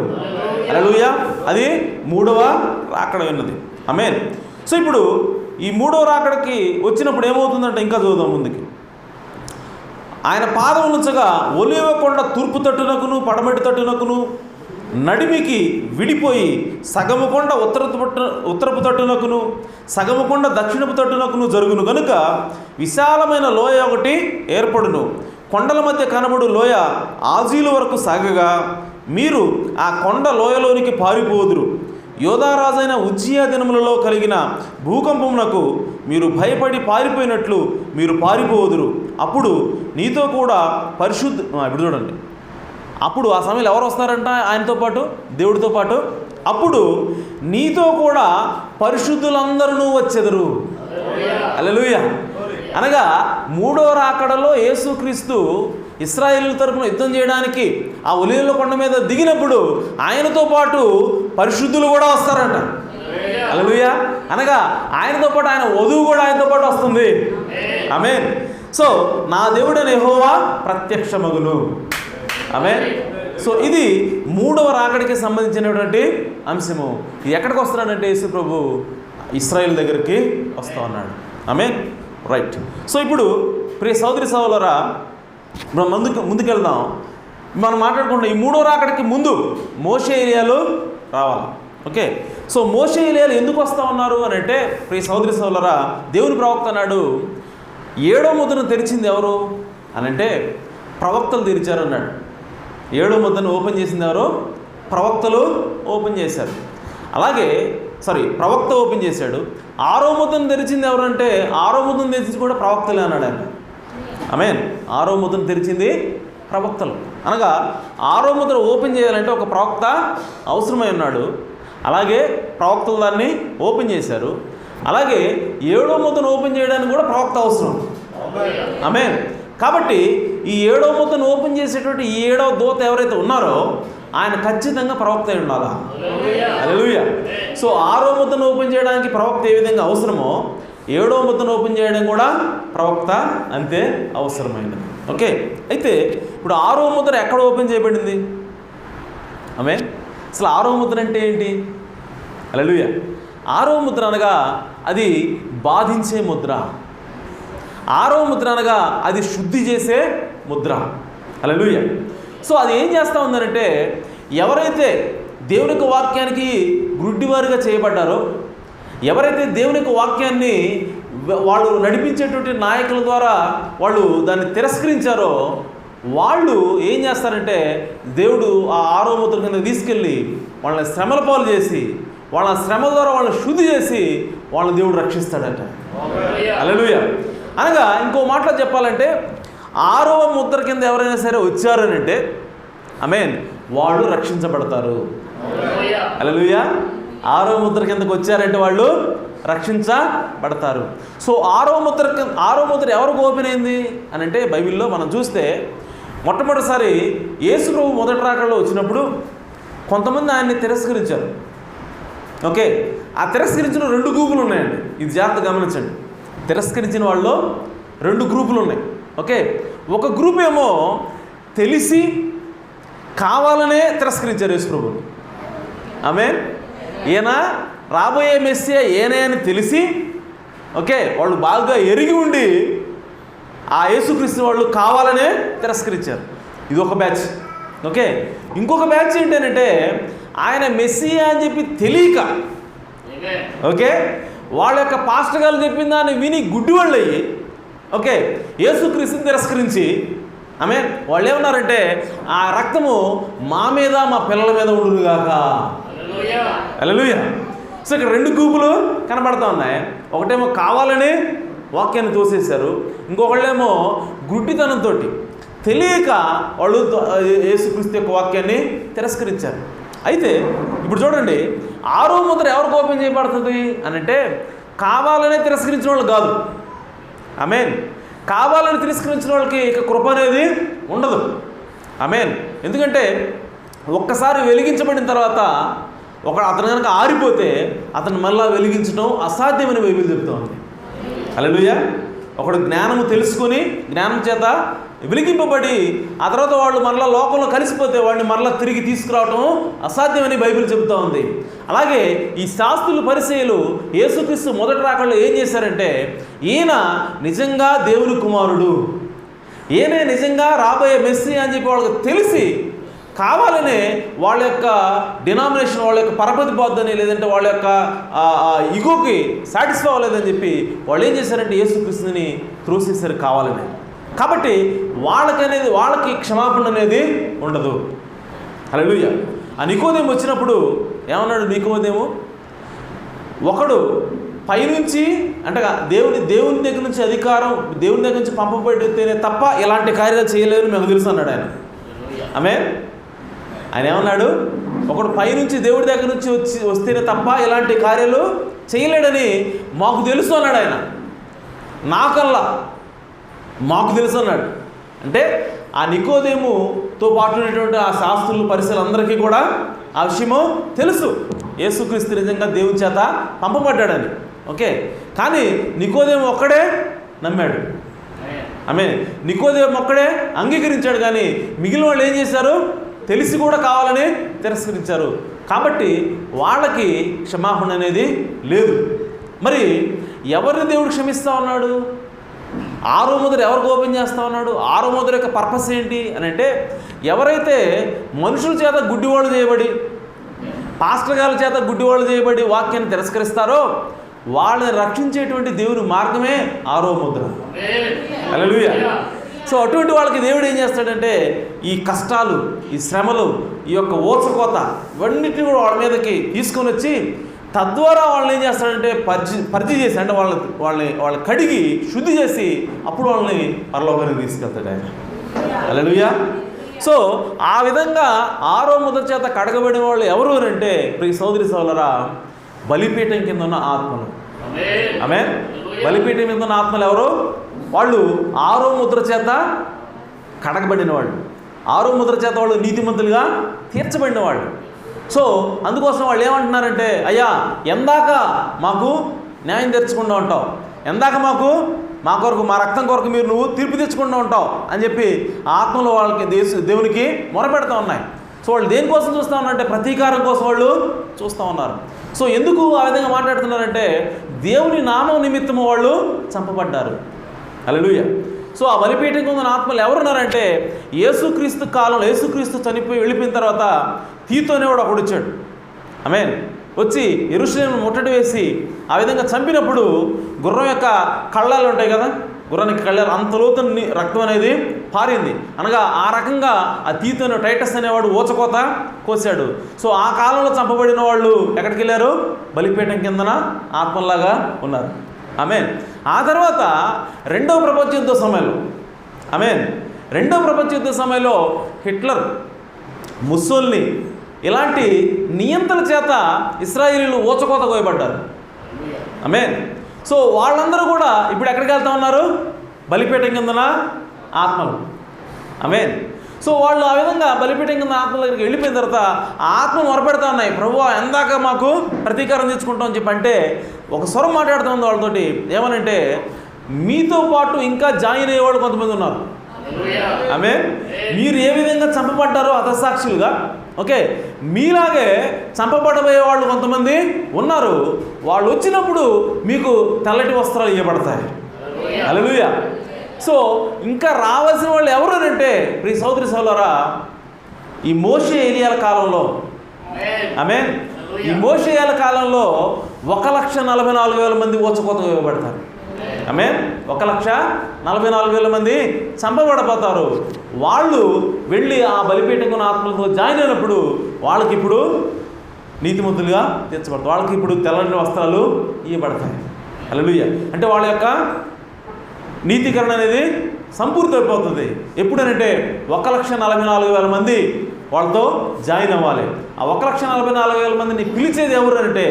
హల్లెలూయా. అది 3వ రాకడ ఉన్నది. ఆమేన్. సో ఇప్పుడు ఈ 3వ రాకడకి వచ్చినప్పుడు ఏమవుతుందంటే, ఇంకా చూద్దాం ముందుకి. ఆయన పాదం నుంచగా ఒలీవ కొండ తూర్పు తట్టునకును పడమటి తట్టునకును నడిమికి విడిపోయి సగము కొండ ఉత్తరపు తట్టునకును సగము కొండ దక్షిణపు తట్టునకును జరుగును గనుక విశాలమైన లోయ ఒకటి ఏర్పడును. కొండల మధ్య కనబడు లోయ ఆజీలు వరకు సాగగా మీరు ఆ కొండ లోయలోనికి పారిపోదురు. యోధారాజైన ఉజ్జియా దినములలో కలిగిన భూకంపమునకు మీరు భయపడి పారిపోయినట్లు మీరు పారిపోదురు. అప్పుడు నీతో కూడా ఇప్పుడు చూడండి, అప్పుడు ఆ సమయంలో ఎవరు వస్తారంట ఆయనతో పాటు, దేవుడితో పాటు? అప్పుడు నీతో కూడా పరిశుద్ధులందరూ వచ్చెదరు. హల్లెలూయా. అనగా 3వ రాకడలో యేసుక్రీస్తు ఇశ్రాయేలు తరపున యుద్ధం చేయడానికి ఆ ఒలీవల కొండ మీద దిగినప్పుడు ఆయనతో పాటు పరిశుద్ధులు కూడా వస్తారంట. హల్లెలూయా. అనగా ఆయనతో పాటు ఆయన వధువు కూడా ఆయనతో పాటు వస్తుంది. ఆమేన్. సో నా దేవుడైన యెహోవా ప్రత్యక్షమగును. ఆమేన్. సో ఇది 3వ రాకడికి సంబంధించినటువంటి అంశము. ఇది ఎక్కడికి వస్తున్నాడంటే యేసు ప్రభు ఇశ్రాయేలు దగ్గరికి వస్తూ ఉన్నాడు. ఆమేన్. రైట్. సో ఇప్పుడు ప్రియ సోదరి సోదరులారా, మనం ముందుకెళ్దాం. మనం మాట్లాడుకుంటాం ఈ 3వ రాకడికి ముందు మోషే ఏలియాలు రావాలి. ఓకే, సో మోషే ఏలియాలు ఎందుకు వస్తూ ఉన్నారు అని అంటే, ప్రియ సోదరి సోదరులారా, దేవుని ప్రవక్త అన్నాడు 7వ ముద్రను తెరిచింది ఎవరు అని అంటే ప్రవక్తలు తెరిచారు అన్నాడు. 7వ ముద్రను ఓపెన్ చేసింది ఎవరు? ప్రవక్తలు ఓపెన్ చేశారు. అలాగే ప్రవక్త ఓపెన్ చేశాడు. 6వ ముద్రను తెరిచింది ఎవరంటే 6వ ముద్రను తెరిచింది కూడా ప్రవక్తలే అన్నాడు ఆయన. ఆమేన్. 6వ ముద్రను తెరిచింది ప్రవక్తలు. అనగా 6వ ముద్ర ఓపెన్ చేయాలంటే ఒక ప్రవక్త అవసరమై ఉన్నాడు. అలాగే ప్రవక్తలు దాన్ని ఓపెన్ చేశారు. అలాగే 7వ ముద్రను ఓపెన్ చేయడానికి కూడా ప్రవక్త అవసరం. ఆమేన్. కాబట్టి ఈ 7వ ముద్రను ఓపెన్ చేసేటువంటి ఈ 7వ దూత ఎవరైతే ఉన్నారో ఆయన ఖచ్చితంగా ప్రవక్త అయి ఉండాలా. హల్లెలూయా. సో 6వ ముద్రను ఓపెన్ చేయడానికి ప్రవక్త ఏ విధంగా అవసరమో 7వ ముద్రను ఓపెన్ చేయడం కూడా ప్రవక్త అంతే అవసరమైనది. ఓకే, అయితే ఇప్పుడు 6వ ముద్ర ఎక్కడ ఓపెన్ చేయబడింది? ఆమేన్. అసలు 6వ ముద్ర అంటే ఏంటి? హల్లెలూయా. 6వ ముద్ర అనగా అది బాధించే ముద్ర. 6వ ముద్ర అనగా అది శుద్ధి చేసే ముద్ర. హల్లెలూయా. సో అది ఏం చేస్తూ ఉందనంటే, ఎవరైతే దేవుని యొక్క వాక్యానికి గుడ్డివారుగా చేయబడ్డారో, ఎవరైతే దేవుని యొక్క వాక్యాన్ని వాళ్ళు నడిపించేటువంటి నాయకుల ద్వారా వాళ్ళు దాన్ని తిరస్కరించారో వాళ్ళు ఏం చేస్తారంటే, దేవుడు ఆ 6వ ముద్ర కింద తీసుకెళ్ళి వాళ్ళని శ్రమల పాలు చేసి వాళ్ళ శ్రమ ద్వారా వాళ్ళని శుద్ధి చేసి వాళ్ళని దేవుడు రక్షిస్తాడట. హల్లెలూయా. అనగా ఇంకో మాటలో చెప్పాలంటే 6వ ముద్ర కింద ఎవరైనా సరే వచ్చారనంటే ఆమేన్ వాళ్ళు రక్షించబడతారు. హల్లెలూయా. 6వ ముద్ర కిందకు వచ్చారంటే వాళ్ళు రక్షించబడతారు. సో 6వ ముద్ర ఎవరికి ఓపెన్ అయింది అని అంటే బైబిల్లో మనం చూస్తే మొట్టమొదటిసారి యేసు ప్రభు మొదటి రాకడలో వచ్చినప్పుడు కొంతమంది ఆయన్ని తిరస్కరించారు. ఓకే, ఆ తిరస్కరించిన 2 గ్రూపులు ఉన్నాయండి. ఇది జాగ్రత్తగా గమనించండి. తిరస్కరించిన వాళ్ళు 2 గ్రూపులు ఉన్నాయి. ఓకే, ఒక గ్రూప్ ఏమో తెలిసి కావాలనే తిరస్కరించారు యేసుప్రభుని. ఆమేన్. ఈయన రాబోయే మెస్సియా ఈయనే అని తెలిసి, ఓకే, వాళ్ళు బాగా ఎరిగి ఉండి ఆ యేసుక్రీస్తు వాళ్ళు కావాలనే తిరస్కరించారు. ఇది ఒక బ్యాచ్. ఓకే, ఇంకొక బ్యాచ్ ఏంటంటే ఆయన మెస్సియా అని చెప్పి తెలియక, ఓకే, వాళ్ళ యొక్క పాస్టర్ గారు చెప్పిన దాన్ని విని గుడ్డివాళ్ళు అయ్యి, ఓకే, యేసుక్రీస్తుని తిరస్కరించి, ఆమేన్, వాళ్ళు ఏమన్నారంటే ఆ రక్తము మా మీద మా పిల్లల మీద ఉండునుగాక. హల్లెలూయా. సో ఇక్కడ 2 గ్రూపులు కనబడతా ఉన్నాయి. ఒకటేమో కావాలని వాక్యాన్ని తోసేశారు, ఇంకొకళ్ళేమో గుడ్డితనంతో తెలియక వాళ్ళు యేసుక్రీస్తు యొక్క వాక్యాన్ని తిరస్కరించారు. అయితే ఇప్పుడు చూడండి, 6వ ముద్ర ఎవరికి ఓపెన్ చేయబడుతుంది అని అంటే కావాలనే తిరస్కరించిన వాళ్ళు కాదు. ఆమేన్. కావాలని తిరస్కరించిన వాళ్ళకి ఇక కృప అనేది ఉండదు. ఆమేన్. ఎందుకంటే ఒక్కసారి వెలిగించబడిన తర్వాత అతను కనుక ఆరిపోతే అతను మళ్ళీ వెలిగించడం అసాధ్యమని బైబిల్ చెప్తా ఉంది. హల్లెలూయా. ఒకడు జ్ఞానము తెలుసుకొని జ్ఞానం చేత వెలిగింపబడి ఆ తర్వాత వాళ్ళు మరలా లోకంలో కలిసిపోతే వాడిని మరలా తిరిగి తీసుకురావటం అసాధ్యమని బైబిల్ చెబుతూ ఉంది. అలాగే ఈ శాస్త్రులు పరిసయ్యులు యేసుక్రీస్తు మొదటి రాకడలో ఏం చేశారంటే ఈయన నిజంగా దేవుని కుమారుడు, ఈయనే నిజంగా రాబోయే మెస్సియా అని చెప్పి వాళ్ళకి తెలిసి కావాలనే వాళ్ళ యొక్క డినామినేషన్, వాళ్ళ యొక్క పరపతిపోద్దని, లేదంటే వాళ్ళ యొక్క ఇగోకి సాటిస్ఫై అవ్వలేదని చెప్పి వాళ్ళు ఏం చేశారంటే యేసుక్రీస్తుని త్రోసేశారు కావాలని. కాబట్టి వాళ్ళకి క్షమాపణ అనేది ఉండదు. హల్లెలూయా. ఆ నికోదేము వచ్చినప్పుడు ఏమన్నాడు నికోదేము? ఒకడు పైనుంచి అంటే దేవుని దగ్గర నుంచి అధికారం, దేవుని దగ్గర నుంచి పంపబడితేనే తప్ప ఇలాంటి కార్యాలు చేయలేరు నాకు తెలుసు అన్నాడు ఆయన. ఆయన ఏమన్నాడు? ఒకడు పైనుంచి దేవుడి దగ్గర నుంచి వస్తేనే తప్ప ఇలాంటి కార్యాలు చేయలేడని మాకు తెలుసు అన్నాడు ఆయన. నాకల్లా మాకు తెలుసు అన్నాడు. అంటే ఆ నికోదేముతో పాటు ఉన్నటువంటి ఆ శాస్త్రులు పరిసరాలందరికీ కూడా ఆ విషయము తెలుసు, యేసుక్రీస్తు నిజంగా దేవుని చేత పంపబడ్డాడని. ఓకే, కానీ నికోదేము ఒక్కడే నమ్మాడు. నికోదేము ఒక్కడే అంగీకరించాడు. కానీ మిగిలిన వాళ్ళు ఏం చేశారు? తెలిసి కూడా కావాలని తిరస్కరించారు. కాబట్టి వాళ్ళకి క్షమాపణ అనేది లేదు. మరి ఎవరిని దేవుడు క్షమిస్తూ ఉన్నాడు? 6వ ముద్ర ఎవరికి ఓపెన్ చేస్తూ ఉన్నాడు? 6వ ముద్ర యొక్క పర్పస్ ఏంటి అని అంటే, ఎవరైతే మనుషుల చేత గుడ్డివాళ్ళు చేయబడి, పాస్టర్ గారి చేత గుడ్డివాళ్ళు చేయబడి వాక్యాన్ని తిరస్కరిస్తారో వాళ్ళని రక్షించేటువంటి దేవుని మార్గమే 6వ ముద్ర. హల్లెలూయా. సో అటువంటి వాళ్ళకి దేవుడు ఏం చేస్తాడంటే ఈ కష్టాలు, ఈ శ్రమలు, ఈ యొక్క ఓచకోత ఇవన్నిటిని కూడా వాళ్ళ మీదకి తీసుకొని వచ్చి తద్వారా వాళ్ళని ఏం చేస్తాడంటే పరిచయం చేసి, అంటే వాళ్ళని కడిగి శుద్ధి చేసి అప్పుడు వాళ్ళని పరలోకానికి తీసుకెళ్తాడు ఆయన. హల్లెలూయా. సో ఆ విధంగా 6వ ముద్ర చేత కడగబడిన వాళ్ళు ఎవరు అంటే ప్రియ సోదరి సోదరులారా, బలిపీఠం కింద ఉన్న ఆత్మలు. ఆమేన్. బలిపీఠం కింద ఉన్న ఆత్మలు ఎవరు? వాళ్ళు 6వ ముద్ర చేత కడగబడిన వాళ్ళు, 6వ ముద్ర చేత వాళ్ళు నీతిమంతులుగా తీర్చబడిన వాళ్ళు. సో అందుకోసం వాళ్ళు ఏమంటున్నారంటే, అయ్యా ఎందాక మాకు న్యాయం తెచ్చకుండా ఉంటావు, ఎందాక మా కొరకు, మా రక్తం కొరకు నువ్వు తీర్పు తెచ్చకుండా ఉంటావు అని చెప్పి ఆత్మలో వాళ్ళకి దేవునికి మొరపెడతా ఉన్నాయి. సో వాళ్ళు దేనికోసం చూస్తూ ఉన్నారంటే ప్రతీకారం కోసం వాళ్ళు చూస్తూ ఉన్నారు. సో ఎందుకు ఆ విధంగా మాట్లాడుతున్నారంటే దేవుని నామం నిమిత్తము వాళ్ళు చంపబడ్డారు. హల్లెలూయా. సో ఆ బలిపీఠం కింద ఆత్మలు ఎవరున్నారంటే యేసుక్రీస్తు కాలంలో, యేసుక్రీస్తు చనిపోయి వెళ్ళిపోయిన తర్వాత తీతు అనేవాడు ఒకడు వచ్చాడు. ఆమేన్. వచ్చి యెరూషలేమును ముట్టడి వేసి ఆ విధంగా చంపినప్పుడు గుర్రం యొక్క కళ్ళాలు ఉంటాయి కదా, గుర్రానికి కళ్ళాలు అంత లోతుని రక్తం అనేది పారింది. అనగా ఆ రకంగా ఆ తీతు టైటస్ అనేవాడు ఓచకోత కోసాడు. సో ఆ కాలంలో చంపబడిన వాళ్ళు ఎక్కడికి వెళ్ళారు? బలిపీఠం కిందన ఆత్మల్లాగా ఉన్నారు. ఆమేన్. ఆ తర్వాత 2వ ప్రపంచ యుద్ధ సమయంలో, ఆమేన్, 2వ ప్రపంచ యుద్ధ సమయంలో హిట్లర్, ముస్సోల్ని ఇలాంటి నియంత్రణ చేత ఇశ్రాయేలీలు ఓచకోత కోయబడ్డారు. ఆమేన్. సో వాళ్ళందరూ కూడా ఇప్పుడు ఎక్కడికి వెళ్తా ఉన్నారు? బలిపీఠం కిందన ఆత్మలు. ఆమేన్. సో వాళ్ళు ఆ విధంగా బలిపీఠం కింద ఆత్మ దగ్గరికి వెళ్ళిపోయిన తర్వాత ఆ ఆత్మ మొరపెడతా ఉన్నాయి, ప్రభువా ఎందాక మాకు ప్రతీకారం తెచ్చుకుంటాం అని చెప్పి. అంటే ఒక స్వరం మాట్లాడుతుంది వాళ్ళతోటి, ఏమనంటే మీతో పాటు ఇంకా జాయిన్ అయ్యేవాళ్ళు కొంతమంది ఉన్నారు. ఆమె మీరు ఏ విధంగా చంపబడ్డారో హతసాక్షులుగా, ఓకే, మీలాగే చంపబడబోయే వాళ్ళు కొంతమంది ఉన్నారు. వాళ్ళు వచ్చినప్పుడు మీకు తెల్లటి వస్త్రాలు ఇవ్వబడతాయి. హల్లెలూయా. సో ఇంకా రావాల్సిన వాళ్ళు ఎవరు అంటే ప్రియ సోదరి సోదరులారా, ఈ మోషే ఏలియాల కాలంలో, ఆమె ఈ మోషే ఏలియాల కాలంలో 1,44,000 మంది ఊచకోతగా ఇవ్వబడతారు. ఆమె 1,44,000 మంది చంపబడపోతారు. వాళ్ళు వెళ్ళి ఆ బలిపీఠం ఆత్మలతో జాయిన్ అయినప్పుడు వాళ్ళకి ఇప్పుడు నీతిమంతులుగా తీర్చబడతారు. వాళ్ళకి ఇప్పుడు తెల్లని వస్త్రాలు ఇవ్వబడతాయి. హల్లెలూయా. అంటే వాళ్ళ యొక్క నీతీకరణ అనేది సంపూర్తమైపోతుంది. ఎప్పుడనంటే 1,44,000 మంది వాళ్ళతో జాయిన్ అవ్వాలి. ఆ 1,44,000 మందిని పిలిచేది ఎవరు అంటే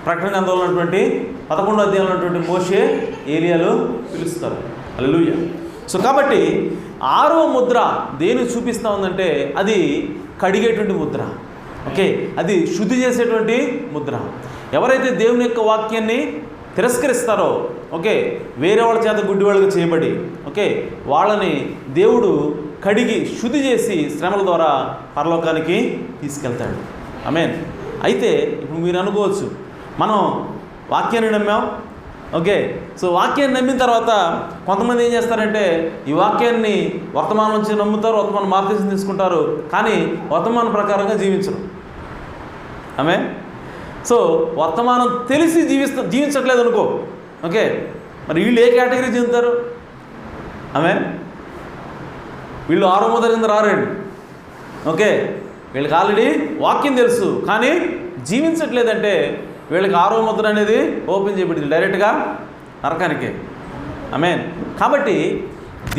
ప్రకటన గ్రంథంలో ఉన్నటువంటి 11వ అధ్యాయంలో ఉన్నటువంటి మోషే ఏలియాలు పిలుస్తారు. హల్లెలూయా. సో కాబట్టి 6వ ముద్ర దేని చూపిస్తూ ఉందంటే అది కడిగేటువంటి ముద్ర. ఓకే, అది శుద్ధి చేసేటువంటి ముద్ర. ఎవరైతే దేవుని యొక్క వాక్యాన్ని తిరస్కరిస్తారో, ఓకే, వేరే వాళ్ళ చేత గుడ్డివాళ్ళుగా చేయబడి, ఓకే, వాళ్ళని దేవుడు కడిగి శుద్ధి చేసి శ్రమల ద్వారా పరలోకానికి తీసుకెళ్తాడు. ఆమేన్. అయితే ఇప్పుడు మీరు అనుకోవచ్చు, మనం వాక్యాన్ని నమ్మాం, ఓకే, సో వాక్యాన్ని నమ్మిన తర్వాత కొంతమంది ఏం చేస్తారంటే ఈ వాక్యాన్ని వర్తమానం నుంచి నమ్ముతారు, వర్తమానం మార్గదర్శనం తీసుకుంటారు, కానీ వర్తమానం ప్రకారంగా జీవించరు. ఆమేన్. సో వర్తమానం తెలిసి జీవించట్లేదు అనుకో, ఓకే, మరి వీళ్ళు ఏ కేటగిరీ చెందుతారు? ఆమేన్. వీళ్ళు 6వ ముద్ర కింద రారండి. ఓకే, వీళ్ళకి ఆల్రెడీ వాక్యం తెలుసు కానీ జీవించట్లేదంటే వీళ్ళకి 6వ ముద్ర అనేది ఓపెన్ చేయబడింది డైరెక్ట్గా నరకానికే. ఆమేన్. కాబట్టి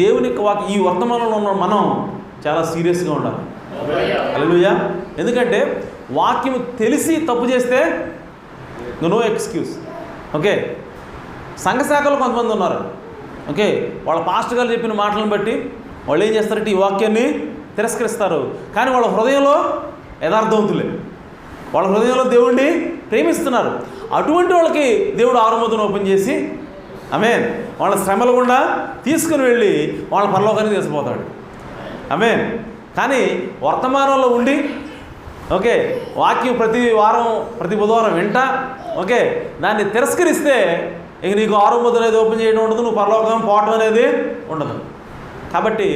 దేవుని యొక్క ఈ వర్తమానంలో ఉన్న మనం చాలా సీరియస్గా ఉండాలి. హల్లెలూయా. ఎందుకంటే వాక్యం తెలిసి తప్పు చేస్తే నో ఎక్స్క్యూజ్. ఓకే, సంఘశాఖలో కొంతమంది ఉన్నారు. ఓకే, వాళ్ళ పాస్టర్ గారు చెప్పిన మాటలను బట్టి వాళ్ళు ఏం చేస్తారంటే ఈ వాక్యాన్ని తిరస్కరిస్తారు, కానీ వాళ్ళ హృదయంలో యథార్థవంతులే, వాళ్ళ హృదయంలో దేవుణ్ణి ప్రేమిస్తున్నారు. అటువంటి వాళ్ళకి దేవుడు 6వ ముద్రను ఓపెన్ చేసి, ఆమేన్, వాళ్ళ శ్రమల గుండా తీసుకుని వెళ్ళి వాళ్ళ పరలోకానికి తీసుకుపోతాడు. ఆమేన్. కానీ వర్తమానంలో ఉండి, ఓకే, వాక్యం ప్రతి వారం ప్రతి బుధవారం వింటా, ఓకే, దాన్ని తిరస్కరిస్తే ఇక నీకు 6వ ముద్ర అనేది ఓపెన్ చేయడం ఉండదు, నువ్వు పరలోకం పోవటం అనేది ఉండదు. కాబట్టి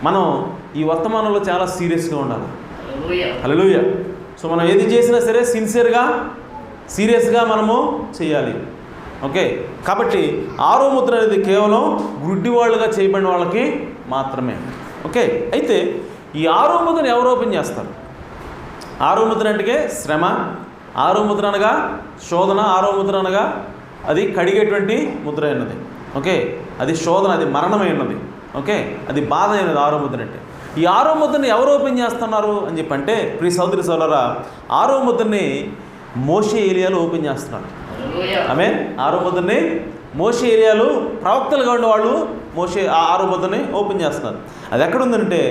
మనం ఈ వర్తమానంలో చాలా సీరియస్గా ఉండాలి. హల్లెలూయా. సో మనం ఏది చేసినా సరే సిన్సియర్గా సీరియస్గా మనము చేయాలి. ఓకే, కాబట్టి 6వ ముద్ర అనేది కేవలం గుడ్డివాళ్ళుగా చేయబడిన వాళ్ళకి మాత్రమే. ఓకే, అయితే ఈ 6వ ముద్రను ఎవరు ఓపెన్ చేస్తారు? 6వ ముద్ర అంటే శ్రమ, 6వ ముద్ర అనగా శోధన, 6వ ముద్ర అనగా అది కడిగేటువంటి ముద్ర అయినది. ఓకే, అది శోధన, అది మరణమైనది. ఓకే, అది బాధ అయినది 6వ ముద్ర అంటే. ఈ 6వ ముద్రని ఎవరు ఓపెన్ చేస్తున్నారు అని చెప్పంటే ప్రియ సోదరి సోదరులారా, 6వ ముద్రని మోషే ఏలియాలు ఓపెన్ చేస్తున్నారు. ఆమేన్. 6వ ముద్రని మోషే ఏలియాలు ప్రవక్తలుగా ఉండేవాళ్ళు మోషే 6వ ముద్రని ఓపెన్ చేస్తున్నారు. అది ఎక్కడుందంటే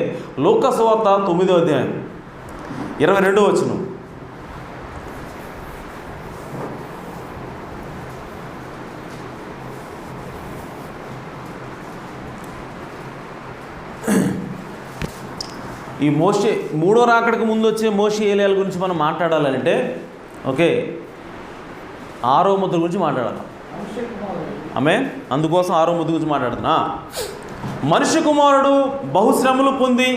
లూకా సువార్త 9వ అధ్యాయం 22వ వచనం. ఈ మోషే 3వ రాకడికి ముందు వచ్చే మోషే ఏలియాల గురించి మనం మాట్లాడాలంటే, ఓకే, 6వ ముద్ర గురించి మాట్లాడాలి. ఆమేన్. అందుకోసం 6వ ముద్ర గురించి మాట్లాడుతున్నా. మనిషి కుమారుడు బహుశ్రమలు పొంది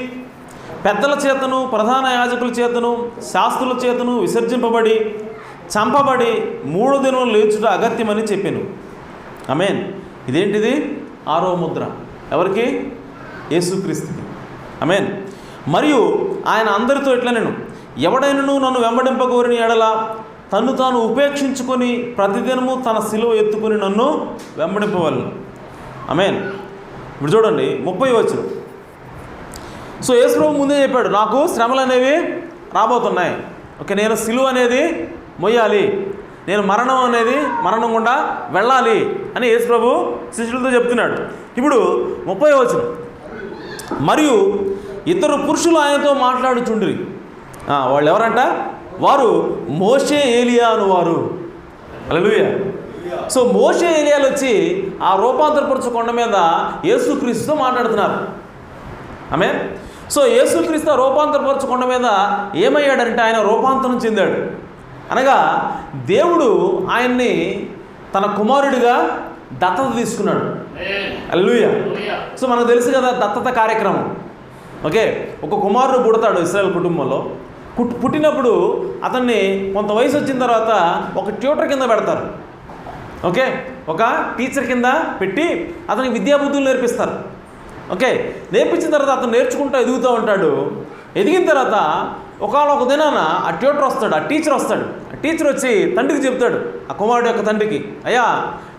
పెద్దల చేతను ప్రధాన యాజకుల చేతను శాస్త్రుల చేతను విసర్జింపబడి చంపబడి 3 దినములు లేచుట అగత్యమని చెప్పాను. ఆమేన్. ఇదేంటిది? 6వ ముద్ర. ఎవరికి? యేసుక్రీస్తుకి. ఆమేన్. మరియు ఆయన అందరితో ఇట్లా, నేను ఎవడైనను నన్ను వెంబడింపగోరిని ఎడల తన్ను తాను ఉపేక్షించుకొని ప్రతిదినము తన సిలువ ఎత్తుకొని నన్ను వెంబడింపవలను. ఆమేన్. ఇప్పుడు చూడండి 30వ వచనం. సో యేసు ప్రభు ముందే చెప్పాడు, నాకు శ్రమలు అనేవి రాబోతున్నాయి. ఓకే, నేను సిలువ అనేది మొయ్యాలి, నేను మరణం గుండా వెళ్ళాలి అని యేసు ప్రభు శిష్యులతో చెప్తున్నాడు. ఇప్పుడు 30వ వచనం. మరియు ఇద్దరు పురుషులు ఆయనతో మాట్లాడుచుండ్రి. వాళ్ళు ఎవరంట? వారు మోషే ఏలియా అనువారు. హల్లెలూయా. సో మోషే ఏలియాలు వచ్చి ఆ రూపాంతరపరచు కొండ మీద యేసుక్రీస్తుతో మాట్లాడుతున్నారు. ఆమేన్. సో యేసుక్రీస్తు ఆ రూపాంతరపరచు కొండ మీద ఏమయ్యాడంటే ఆయన రూపాంతరం చెందాడు. అనగా దేవుడు ఆయన్ని తన కుమారుడిగా దత్తత తీసుకున్నాడు. హల్లెలూయా. సో మనకు తెలుసు కదా దత్తత కార్యక్రమం. ఓకే, ఒక కుమారుడు పుడతాడు ఇశ్రాయేల్ కుటుంబంలో. పుట్టినప్పుడు అతన్ని కొంత వయసు వచ్చిన తర్వాత ఒక ట్యూటర్ కింద పెడతారు. ఓకే, ఒక టీచర్ కింద పెట్టి అతనికి విద్యాబుద్ధులు నేర్పిస్తారు. ఓకే, నేర్పించిన తర్వాత అతను నేర్చుకుంటూ ఎదుగుతూ ఉంటాడు. ఎదిగిన తర్వాత ఒకనొక దినాన ఆ ట్యూటర్ వస్తాడు, ఆ టీచర్ వస్తాడు. ఆ టీచర్ వచ్చి తండ్రికి చెప్తాడు, ఆ కుమారుడు యొక్క తండ్రికి, అయ్యా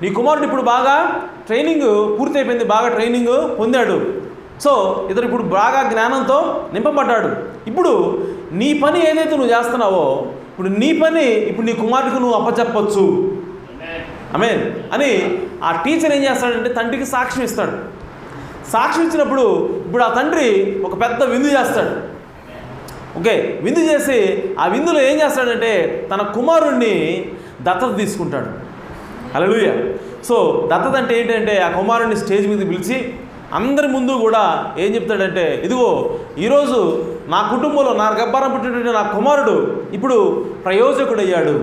నీ కుమారుడు ఇప్పుడు బాగా ట్రైనింగ్ పూర్తయిపోయింది, బాగా ట్రైనింగ్ పొందాడు. సో ఇతడు ఇప్పుడు బాగా జ్ఞానంతో నింపబడ్డాడు. ఇప్పుడు నీ పని ఏదైతే నువ్వు చేస్తున్నావో ఇప్పుడు నీ పని ఇప్పుడు నీ కుమారుడికి నువ్వు అప్పచెప్పొచ్చు. ఆమేన్ అని ఆ టీచర్ ఏం చేస్తాడంటే తండ్రికి సాక్ష్యం ఇస్తాడు. సాక్ష్యం ఇచ్చినప్పుడు ఇప్పుడు ఆ తండ్రి ఒక పెద్ద విందు చేస్తాడు. ఓకే, విందు చేసి ఆ విందులో ఏం చేస్తాడంటే తన కుమారుణ్ణి దత్తత తీసుకుంటాడు. హల్లెలూయా. సో దత్తత అంటే ఏంటంటే ఆ కుమారుణ్ణి స్టేజ్ మీద పిలిచి అందరి ముందు కూడా ఏం చెప్తాడంటే, ఇదిగో ఈరోజు నా కుటుంబంలో నా గర్భారం పుట్టినటువంటి నా కుమారుడు ఇప్పుడు ప్రయోజకుడు అయ్యాడు.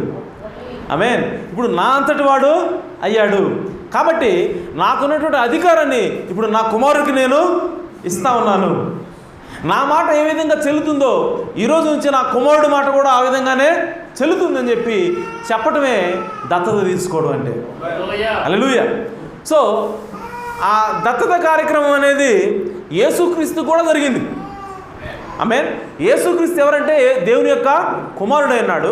ఆమేన్. ఇప్పుడు నా అంతటి వాడు అయ్యాడు. కాబట్టి నాకున్నటువంటి అధికారాన్ని ఇప్పుడు నా కుమారుడికి నేను ఇస్తా ఉన్నాను. నా మాట ఏ విధంగా చెల్లుతుందో ఈరోజు నుంచి నా కుమారుడి మాట కూడా ఆ విధంగానే చెల్లుతుందని చెప్పి చెప్పటమే దత్తత తీసుకోవడం అంటే. హల్లెలూయా. సో ఆ దత్తత కార్యక్రమం అనేది యేసుక్రీస్తు కూడా జరిగింది. ఆమేన్. యేసుక్రీస్తు ఎవరంటే దేవుని యొక్క కుమారుడు అన్నాడు.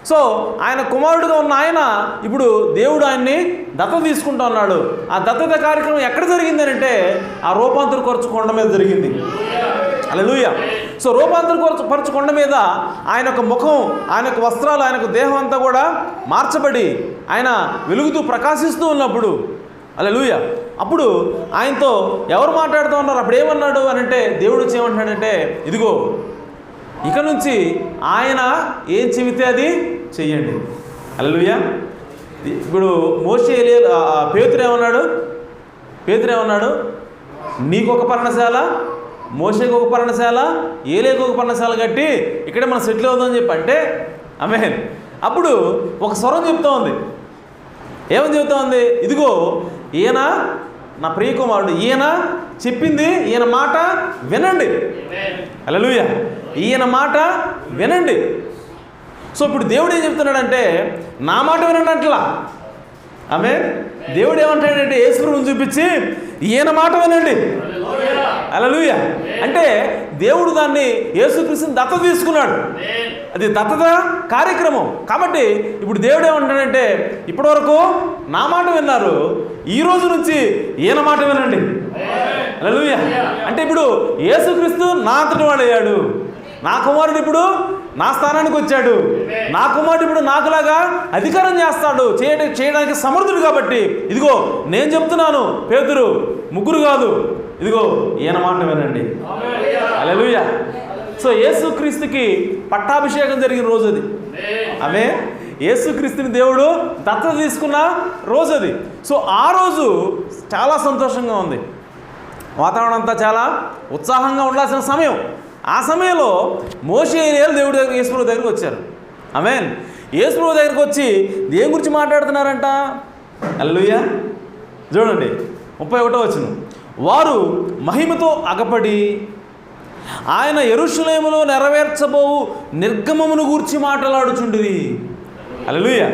సో ఆయన కుమారుడుగా ఉన్న ఆయన ఇప్పుడు దేవుడు ఆయన్ని దత్తత తీసుకుంటా ఉన్నాడు. ఆ దత్తత కార్యక్రమం ఎక్కడ జరిగింది అంటే ఆ రూపాంతరపరచు కొండ మీద జరిగింది. హల్లెలూయా. సో రూపాంతరపరచు కొండ మీద ఆయన యొక్క ముఖం, ఆయన యొక్క వస్త్రాలు, ఆయన యొక్క దేహం అంతా కూడా మార్చబడి ఆయన వెలుగుతూ ప్రకాశిస్తూ ఉన్నప్పుడు, హల్లెలూయా, అప్పుడు ఆయనతో ఎవరు మాట్లాడుతూ ఉన్నారు? అప్పుడు ఏమన్నాడు అని అంటే దేవుడు వచ్చి ఏమంటున్నాడంటే, ఇదిగో ఇక నుంచి ఆయన ఏం చెబితే అది చెయ్యండి. హల్లెలూయా. ఇప్పుడు మోషే పేతురు ఏమన్నాడు? నీకు ఒక పర్ణశాల, మోషేకి ఒక పర్ణశాల, ఏలేకు ఒక పర్ణశాల కట్టి ఇక్కడే మనం సెటిల్ అవుతుందని చెప్పి అంటే, ఆమేన్. అప్పుడు ఒక స్వరం చెప్తా ఉంది. ఏమని చెబుతా ఉంది? ఇదిగో ఈయన నా ప్రియ కుమారుడు, ఈయన చెప్పింది, ఈయన మాట వినండి. హల్లెలూయా. ఈయన మాట వినండి. సో ఇప్పుడు దేవుడు ఏం చెప్తున్నాడంటే నా మాట వినండి అంటలా. ఆమేన్. దేవుడు ఏమంటాడంటే యేసుప్రభువుని చూపించి ఈయన మాట వినండి. హల్లెలూయా. అంటే దేవుడు దాన్ని యేసుక్రీస్తుని దత్తత తీసుకున్నాడు. అది దత్తత కార్యక్రమం. కాబట్టి ఇప్పుడు దేవుడు ఏమంటాడంటే ఇప్పటివరకు నా మాట విన్నారు, ఈ రోజు నుంచి ఈయన మాట వినండి. హల్లెలూయా. అంటే ఇప్పుడు యేసుక్రీస్తు నా అంతటి వాడయ్యాడు. నా కుమారుడు ఇప్పుడు నా స్థానానికి వచ్చాడు. నా కుమారుడు ఇప్పుడు నాకులాగా అధికారం చేస్తాడు, చేయడానికి సమర్థుడు. కాబట్టి ఇదిగో నేను చెప్తున్నాను, పేతురు ముగ్గురు కాదు, ఇదిగో ఈయన మాట వినండి. హల్లెలూయా. సో యేసుక్రీస్తుకి పట్టాభిషేకం జరిగిన రోజు అది. ఆమె యేసుక్రీస్తుని దేవుడు దత్తత తీసుకున్న రోజు అది. సో ఆ రోజు చాలా సంతోషంగా ఉంది, వాతావరణం అంతా చాలా ఉత్సాహంగా ఉండాల్సిన సమయం. ఆ సమయంలో మోషే ఏలియాలు దేవుడి దగ్గర యేసుప్రభువు దగ్గరికి వచ్చారు. ఆమేన్. యేసుప్రభువు దగ్గరికి వచ్చి దేని గురించి మాట్లాడుతున్నారంట? హల్లెలూయా. చూడండి 31వ వచనం. వారు మహిమతో అగపడి ఆయన యెరూషలేములో నెరవేర్చబోవు నిర్గమమును గూర్చి మాట్లాడుచుండిరి. హల్లెలూయా.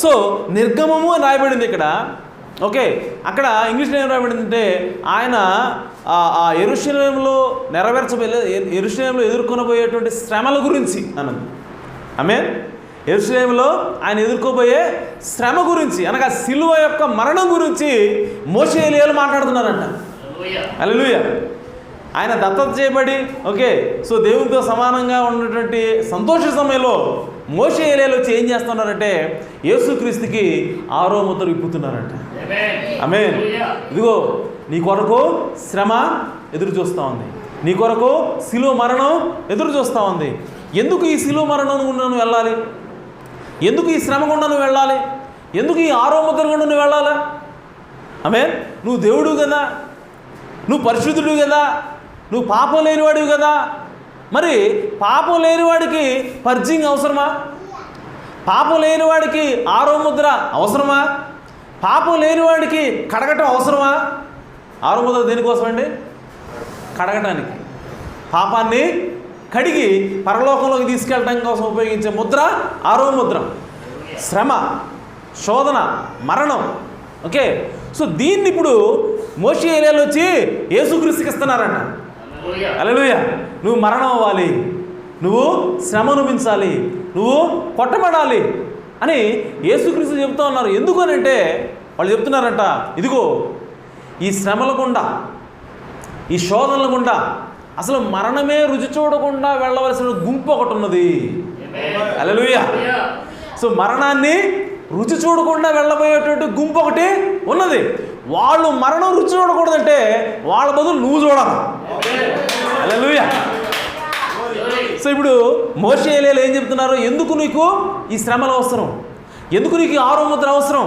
సో నిర్గమము అని రాయబడింది ఇక్కడ. ఓకే, అక్కడ ఇంగ్లీష్లో ఏం రాయబడిందంటే ఆయన ఆ యెరూషలేములో యెరూషలేములో ఎదుర్కొనబోయేటువంటి శ్రమల గురించి అన్నది. ఆమేన్. యెరూషలేములో ఆయన ఎదుర్కోబోయే శ్రమ గురించి, అనగా సిలువ యొక్క మరణం గురించి మోషే ఏలియాలు మాట్లాడుతున్నారంట. హల్లెలూయా. ఆయన దత్తత చేయబడి ఓకే, సో దేవునితో సమానంగా ఉన్నటువంటి సంతోష సమయంలో మోషే ఏలియాలు వచ్చి ఏం చేస్తున్నారంటే యేసుక్రీస్తుకి 6వ ముద్ర విప్పుతున్నారంట. ఆమేన్. ఇదిగో నీ కొరకు శ్రమ ఎదురు చూస్తూ ఉంది, నీ కొరకు శిలువ మరణం ఎదురు చూస్తూ ఉంది. ఎందుకు ఈ శిలువ మరణం గుండా నువ్వు వెళ్ళాలి? ఎందుకు ఈ శ్రమ గుండా నువ్వు వెళ్ళాలి? ఎందుకు ఈ 6వ ముద్ర గుండా నువ్వు వెళ్ళాలా? ఆమేన్. నువ్వు దేవుడు కదా, నువ్వు పరిశుద్ధుడు కదా, నువ్వు పాపం లేనివాడివి కదా. మరి పాపం లేనివాడికి పర్జింగ్ అవసరమా? పాపం లేనివాడికి 6వ ముద్ర అవసరమా? పాపం లేనివాడికి కడగటం అవసరమా? 6వ ముద్ర దేనికోసం అండి? కడగటానికి. పాపాన్ని కడిగి పరలోకంలోకి తీసుకెళ్ళడం కోసం ఉపయోగించే ముద్ర 6వ ముద్ర. శ్రమ, శోధన, మరణం. ఓకే. సో దీన్ని ఇప్పుడు మోషే ఏలియాలు వచ్చి యేసుక్రీస్తుకి ఇస్తున్నారంట. హల్లెలూయా. నువ్వు మరణం అవ్వాలి, నువ్వు శ్రమ అనుభవించాలి, నువ్వు కొట్టబడాలి అని యేసుక్రీస్తు చెప్తూ ఉన్నారు. ఎందుకనంటే వాళ్ళు చెప్తున్నారంట, ఇదిగో ఈ శ్రమల గుండా, ఈ శోధనల గుండా అసలు మరణమే రుచి చూడకుండా వెళ్ళవలసిన గుంపు ఒకటి ఉన్నది. హల్లెలూయా. సో మరణాన్ని రుచి చూడకుండా వెళ్ళబోయేటువంటి గుంపు ఒకటి ఉన్నది. వాళ్ళు మరణం రుచి చూడకూడదంటే వాళ్ళ బదులు నువ్వు చూడాలి. హల్లెలూయా. సో ఇప్పుడు మోషే ఏలియాలు ఏం చెప్తున్నారు? ఎందుకు నీకు ఈ శ్రమలు అవసరం? ఎందుకు నీకు 6వ ముద్ర అవసరం?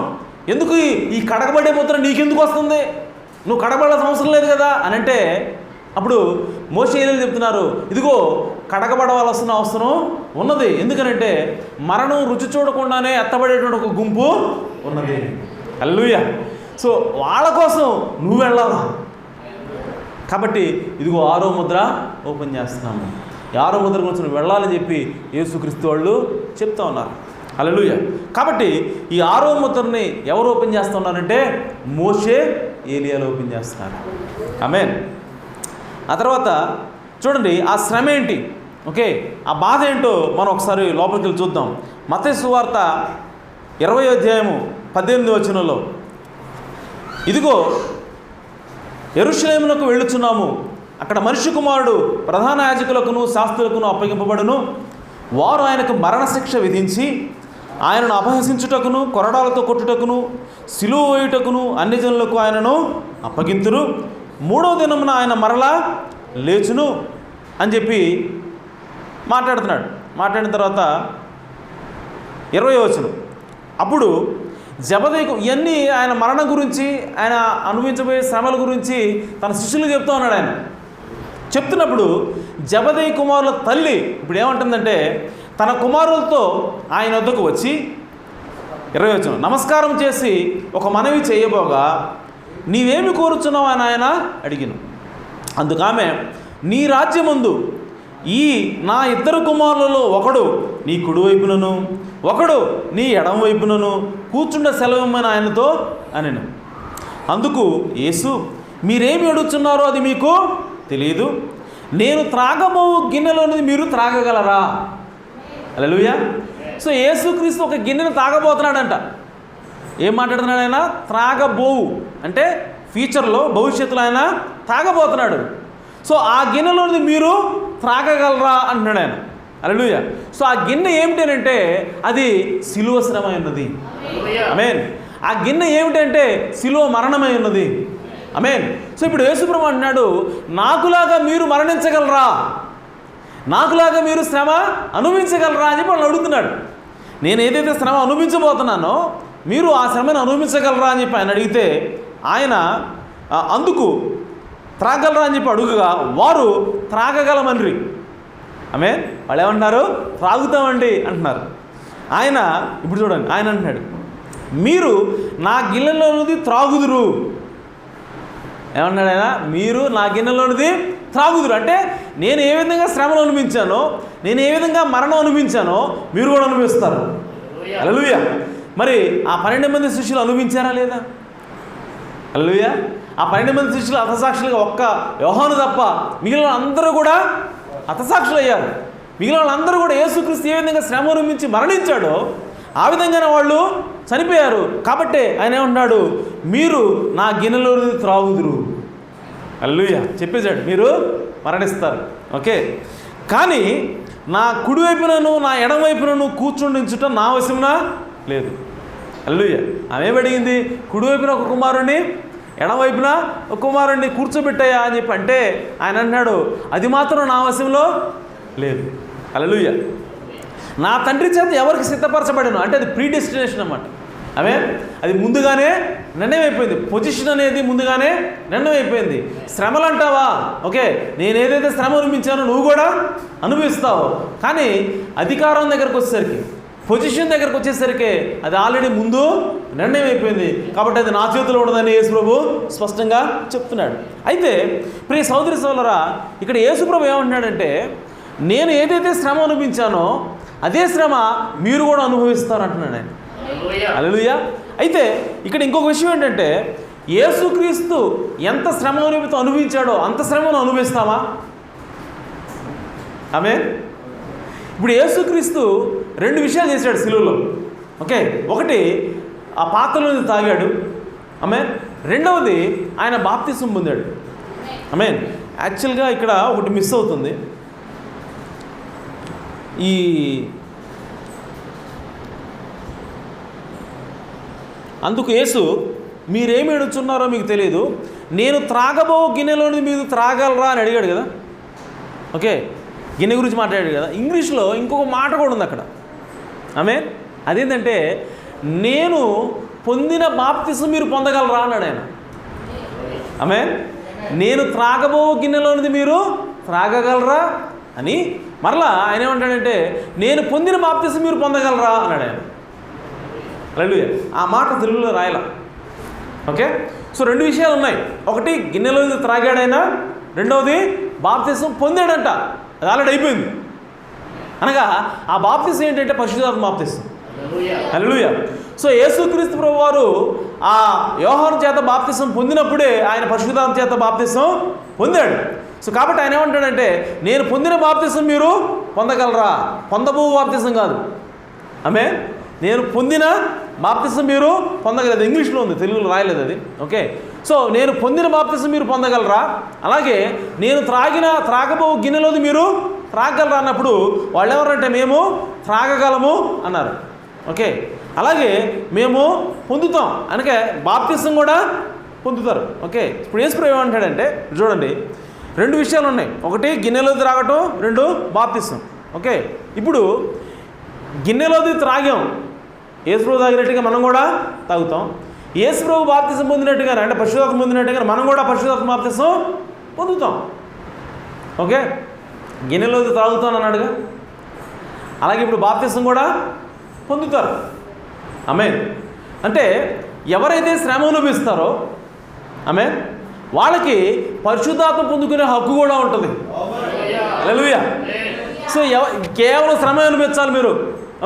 ఎందుకు ఈ కడగబడే ముద్ర నీకెందుకు వస్తుంది? నువ్వు కడగబడాల్సిన అవసరం లేదు కదా అని అంటే, అప్పుడు మోషే ఏలియాలు చెప్తున్నారు, ఇదిగో కడగబడవలసిన అవసరం ఉన్నది. ఎందుకనంటే మరణం రుచి చూడకుండానే ఎత్తబడేటువంటి ఒక గుంపు ఉన్నది. హల్లెలూయా. సో వాళ్ళ కోసం నువ్వు వెళ్ళాలా? కాబట్టి ఇదిగో 6వ ముద్ర ఓపెన్ చేస్తున్నాము. 6వ ముద్ర గురించి నువ్వు వెళ్ళాలని చెప్పి యేసుక్రీస్తు వాళ్ళు చెప్తా ఉన్నారు. హల్లెలూయా. కాబట్టి ఈ 6వ ముద్రని ఎవరు ఓపెన్ చేస్తున్నారంటే మోషే ఏలియాలు ఓపెన్ చేస్తున్నారు. ఆమేన్. ఆ తర్వాత చూడండి ఆ శ్రమ ఏంటి, ఓకే, ఆ బాధ ఏంటో మనం ఒకసారి లోపలికి వెళ్ళి చూద్దాం. మత్తయి సువార్త 20వ అధ్యాయము 18వ వచనంలో, ఇదిగో యెరూషలేమునకు వెళ్ళుచున్నాము, అక్కడ మనిషి కుమారుడు ప్రధాన యాజకులకును శాస్త్రులకును అప్పగింపబడును, వారు ఆయనకు మరణశిక్ష విధించి ఆయనను అపహసించుటకును కొరడాలతో కొట్టుటకును సిలువ వేయుటకును అన్ని జనులకు ఆయనను అప్పగింతురు, 3వ దినమున ఆయన మరలా లేచును అని చెప్పి మాట్లాడుతున్నాడు. మాట్లాడిన తర్వాత 20వ వచనం, అప్పుడు జబదేకు ఇవన్నీ ఆయన మరణం గురించి, ఆయన అనుభవించబోయే శ్రమల గురించి తన శిష్యులు చెప్తూ ఉన్నాడు. ఆయన చెప్తున్నప్పుడు జబదేయి కుమారుల తల్లి ఇప్పుడు ఏమంటుందంటే, తన కుమారులతో ఆయన వద్దకు వచ్చి 20వ వచనం, నమస్కారం చేసి ఒక మనవి చేయబోగా, నీవేమి కోరుచున్నావు అని ఆయన అడిగిను. అందుకామె, నీ రాజ్యమందు ఈ నా 2 కుమారులలో ఒకడు నీ కుడివైపునను ఒకడు నీ ఎడమ వైపునను కూర్చుండ సెలవిమ్మని ఆయనతో అనెను. అందుకు యేసు, మీరేమి అడుగుతున్నారో అది మీకు తెలియదు, నేను త్రాగబోవు గిన్నెలోనిది మీరు త్రాగగలరా? హల్లెలూయా. సో యేసుక్రీస్తు ఒక గిన్నెను తాగబోతున్నాడంట. ఏం మాట్లాడుతున్నాడు ఆయన? త్రాగబోవు అంటే ఫ్యూచర్లో, భవిష్యత్తులో ఆయన తాగబోతున్నాడు. సో ఆ గిన్నెలోనిది మీరు త్రాగగలరా అంటున్నాడు ఆయన. హల్లెలూయా. సో ఆ గిన్నె ఏమిటంటే అది సిలువ శ్రమ ఉన్నది. ఆమేన్. ఆ గిన్నె ఏమిటంటే సిలువ మరణమై ఉన్నది. ఆమేన్. సో ఇప్పుడు యేసుప్రభువు అంటున్నాడు, నాకులాగా మీరు మరణించగలరా, నాకులాగా మీరు శ్రమ అనుభవించగలరా అని చెప్పి వాళ్ళు అడుగుతున్నాడు. నేను ఏదైతే శ్రమ అనుభవించబోతున్నానో మీరు ఆ శ్రమను అనుభవించగలరా అని చెప్పి ఆయన అడిగితే, ఆయన అందుకు త్రాగలరా అని చెప్పి అడుగుగా వారు త్రాగగలమని. ఆమేన్. వాళ్ళు ఏమంటున్నారు? త్రాగుతామండి అంటున్నారు. ఆయన ఇప్పుడు చూడండి, ఆయన అంటున్నాడు, మీరు నా గిన్నెలోనిది త్రాగుదురు. ఏమన్నాడు ఆయన? మీరు నా గిన్నెలోనిది త్రాగుదురు అంటే నేను ఏ విధంగా శ్రమను అనుభవించానో, నేను ఏ విధంగా మరణం అనుభవించానో మీరు కూడా అనుభవిస్తారు. హల్లెలూయా. మరి ఆ 12 మంది శిష్యులు అనుభవించారా లేదా? హల్లెలూయా. ఆ 12 మంది శిష్యులు హతసాక్షులుగా ఒక్క యోహాను తప్ప మిగిలిన అందరూ కూడా హతసాక్షులు అయ్యారు. మిగిలిన వాళ్ళందరూ కూడా యేసుక్రీస్తు ఏ విధంగా శ్రమ అనుభవించి మరణించాడో ఆ విధంగానే వాళ్ళు చనిపోయారు. కాబట్టి ఆయన ఏమంటున్నాడు? మీరు నా గిన్నెలో త్రాగుదురు. హల్లెలూయా. చెప్పేశాడు, మీరు మరణిస్తారు. ఓకే. కానీ నా కుడివైపునను నా ఎడమవైపునను కూర్చుండించుట నా వశమున లేదు. హల్లెలూయా. ఆమె అడిగింది, కుడివైపున ఒక కుమారుడిని ఎడమవైపున కుమారుడిని కూర్చోబెట్టాయా అని చెప్పి అంటే ఆయన అన్నాడు, అది మాత్రం నా వశంలో లేదు. హల్లెలూయా. నా తండ్రి చేత ఎవరికి సిద్ధపరచబడను అంటే అది ప్రీడెస్టినేషన్ అన్నమాట. అది ముందుగానే నిర్ణయం అయిపోయింది. పొజిషన్ అనేది ముందుగానే నిర్ణయం అయిపోయింది. శ్రమలు అంటావా, ఓకే, నేను ఏదైతే శ్రమ అనుభవించానో నువ్వు కూడా అనుభవిస్తావు. కానీ అధికారం దగ్గరకు వచ్చేసరికి, పొజిషన్ దగ్గరకు వచ్చేసరికి అది ఆల్రెడీ ముందు నిర్ణయం అయిపోయింది. కాబట్టి అది నా చేతిలో ఉండదని యేసు ప్రభు స్పష్టంగా చెప్తున్నాడు. అయితే ప్రియ సోదరి సోదరులారా, ఇక్కడ యేసు ప్రభు ఏమంటున్నాడంటే, నేను ఏదైతే శ్రమ అనుభవించానో అదే శ్రమ మీరు కూడా అనుభవిస్తారు అంటున్నాడు ఆయన. హల్లెలూయా. అయితే ఇక్కడ ఇంకొక విషయం ఏంటంటే, యేసుక్రీస్తు ఎంత శ్రమ అనుభవించాడో అంత శ్రమను అనుభవిస్తామా? ఆమేన్. ఇప్పుడు యేసుక్రీస్తు 2 విషయాలు చేశాడు సిలువలో. ఓకే, ఒకటి ఆ పాత్రలోని తాగాడు. ఆమేన్. రెండవది ఆయన బాప్తిసం పొందాడు. ఆమేన్. యాక్చువల్గా ఇక్కడ ఒకటి మిస్ అవుతుంది. అందుకు యేసు, మీరేమి అడుగుతున్నారో మీకు తెలియదు, నేను త్రాగబో గిన్నెలోని మీరు త్రాగలరా అని అడిగాడు కదా. ఓకే, గిన్నె గురించి మాట్లాడాడు కదా. ఇంగ్లీష్లో ఇంకొక మాట కూడా ఉంది అక్కడ. ఆమేన్. అదేంటంటే, నేను పొందిన బాప్తిసం మీరు పొందగలరా అన్నాడు ఆయన. ఆమేన్. నేను త్రాగబో గిన్నెలోనిది మీరు త్రాగగలరా అని మరలా ఆయన ఏమంటాడంటే, నేను పొందిన బాప్తిసం మీరు పొందగలరా అన్నాడు ఆయన. హల్లెలూయా. ఆ మాట తెలుగులో రాయలా. ఓకే, సో 2 విషయాలు ఉన్నాయి. ఒకటి గిన్నెలో త్రాగాడైనా, రెండవది బాప్తిసం పొందాడంట. అది ఆల్రెడీ అయిపోయింది. అనగా ఆ బాప్తిసం ఏంటంటే పరిశుద్ధాత్మ బాప్తిసం. హల్లెలూయా. సో యేసుక్రీస్తు ప్రభు వారు ఆ యోహాను చేత బాప్తిసం పొందినప్పుడే ఆయన పరిశుద్ధాత్మ చేత బాప్తిసం పొందాడు. సో కాబట్టి ఆయన ఏమంటాడంటే, నేను పొందిన బాప్తిసం మీరు పొందగలరా, పొందబో బాప్తిసం కాదు. ఆమేన్. నేను పొందిన బాప్తిసం మీరు పొందగలదు. ఇంగ్లీష్లో ఉంది, తెలుగులో రాయలేదు అది. ఓకే, సో నేను పొందిన బాప్తిసం మీరు పొందగలరా, అలాగే నేను త్రాగబో గిన్నెలోది మీరు త్రాగగలరా అన్నప్పుడు వాళ్ళు ఎవరంటే మేము త్రాగగలము అన్నారు. ఓకే, అలాగే మేము పొందుతాం అనకే బాప్తిసం కూడా పొందుతారు. ఓకే, ఇప్పుడు యేసు ప్రభు ఏమంటాడంటే, చూడండి 2 విషయాలు ఉన్నాయి. ఒకటి గిన్నెలోది త్రాగటం, 2 బాప్తిసం. ఓకే, ఇప్పుడు గిన్నెలోది త్రాగాం, యేసు ప్రభు తాగినట్టుగా మనం కూడా తాగుతాం. యేసు ప్రభు బాప్తిసం పొందినట్టుగానే అంటే పరిశుద్ధాత్మ పొందినట్టుగా మనం కూడా పరిశుద్ధాత్మ బాప్తిసం పొందుతాం. ఓకే, గిన్నెలోది తాగుతాను అన్నాడుగా, అలాగే ఇప్పుడు బాప్తిసం కూడా పొందుతారు. ఆమేన్. అంటే ఎవరైతే శ్రమ అనుభవిస్తారో ఆమేన్ వాళ్ళకి పరిశుద్ధాత్మ పొందుకునే హక్కు కూడా ఉంటుంది. హల్లెలూయా. సో కేవలం శ్రమ అనిపించాలి మీరు.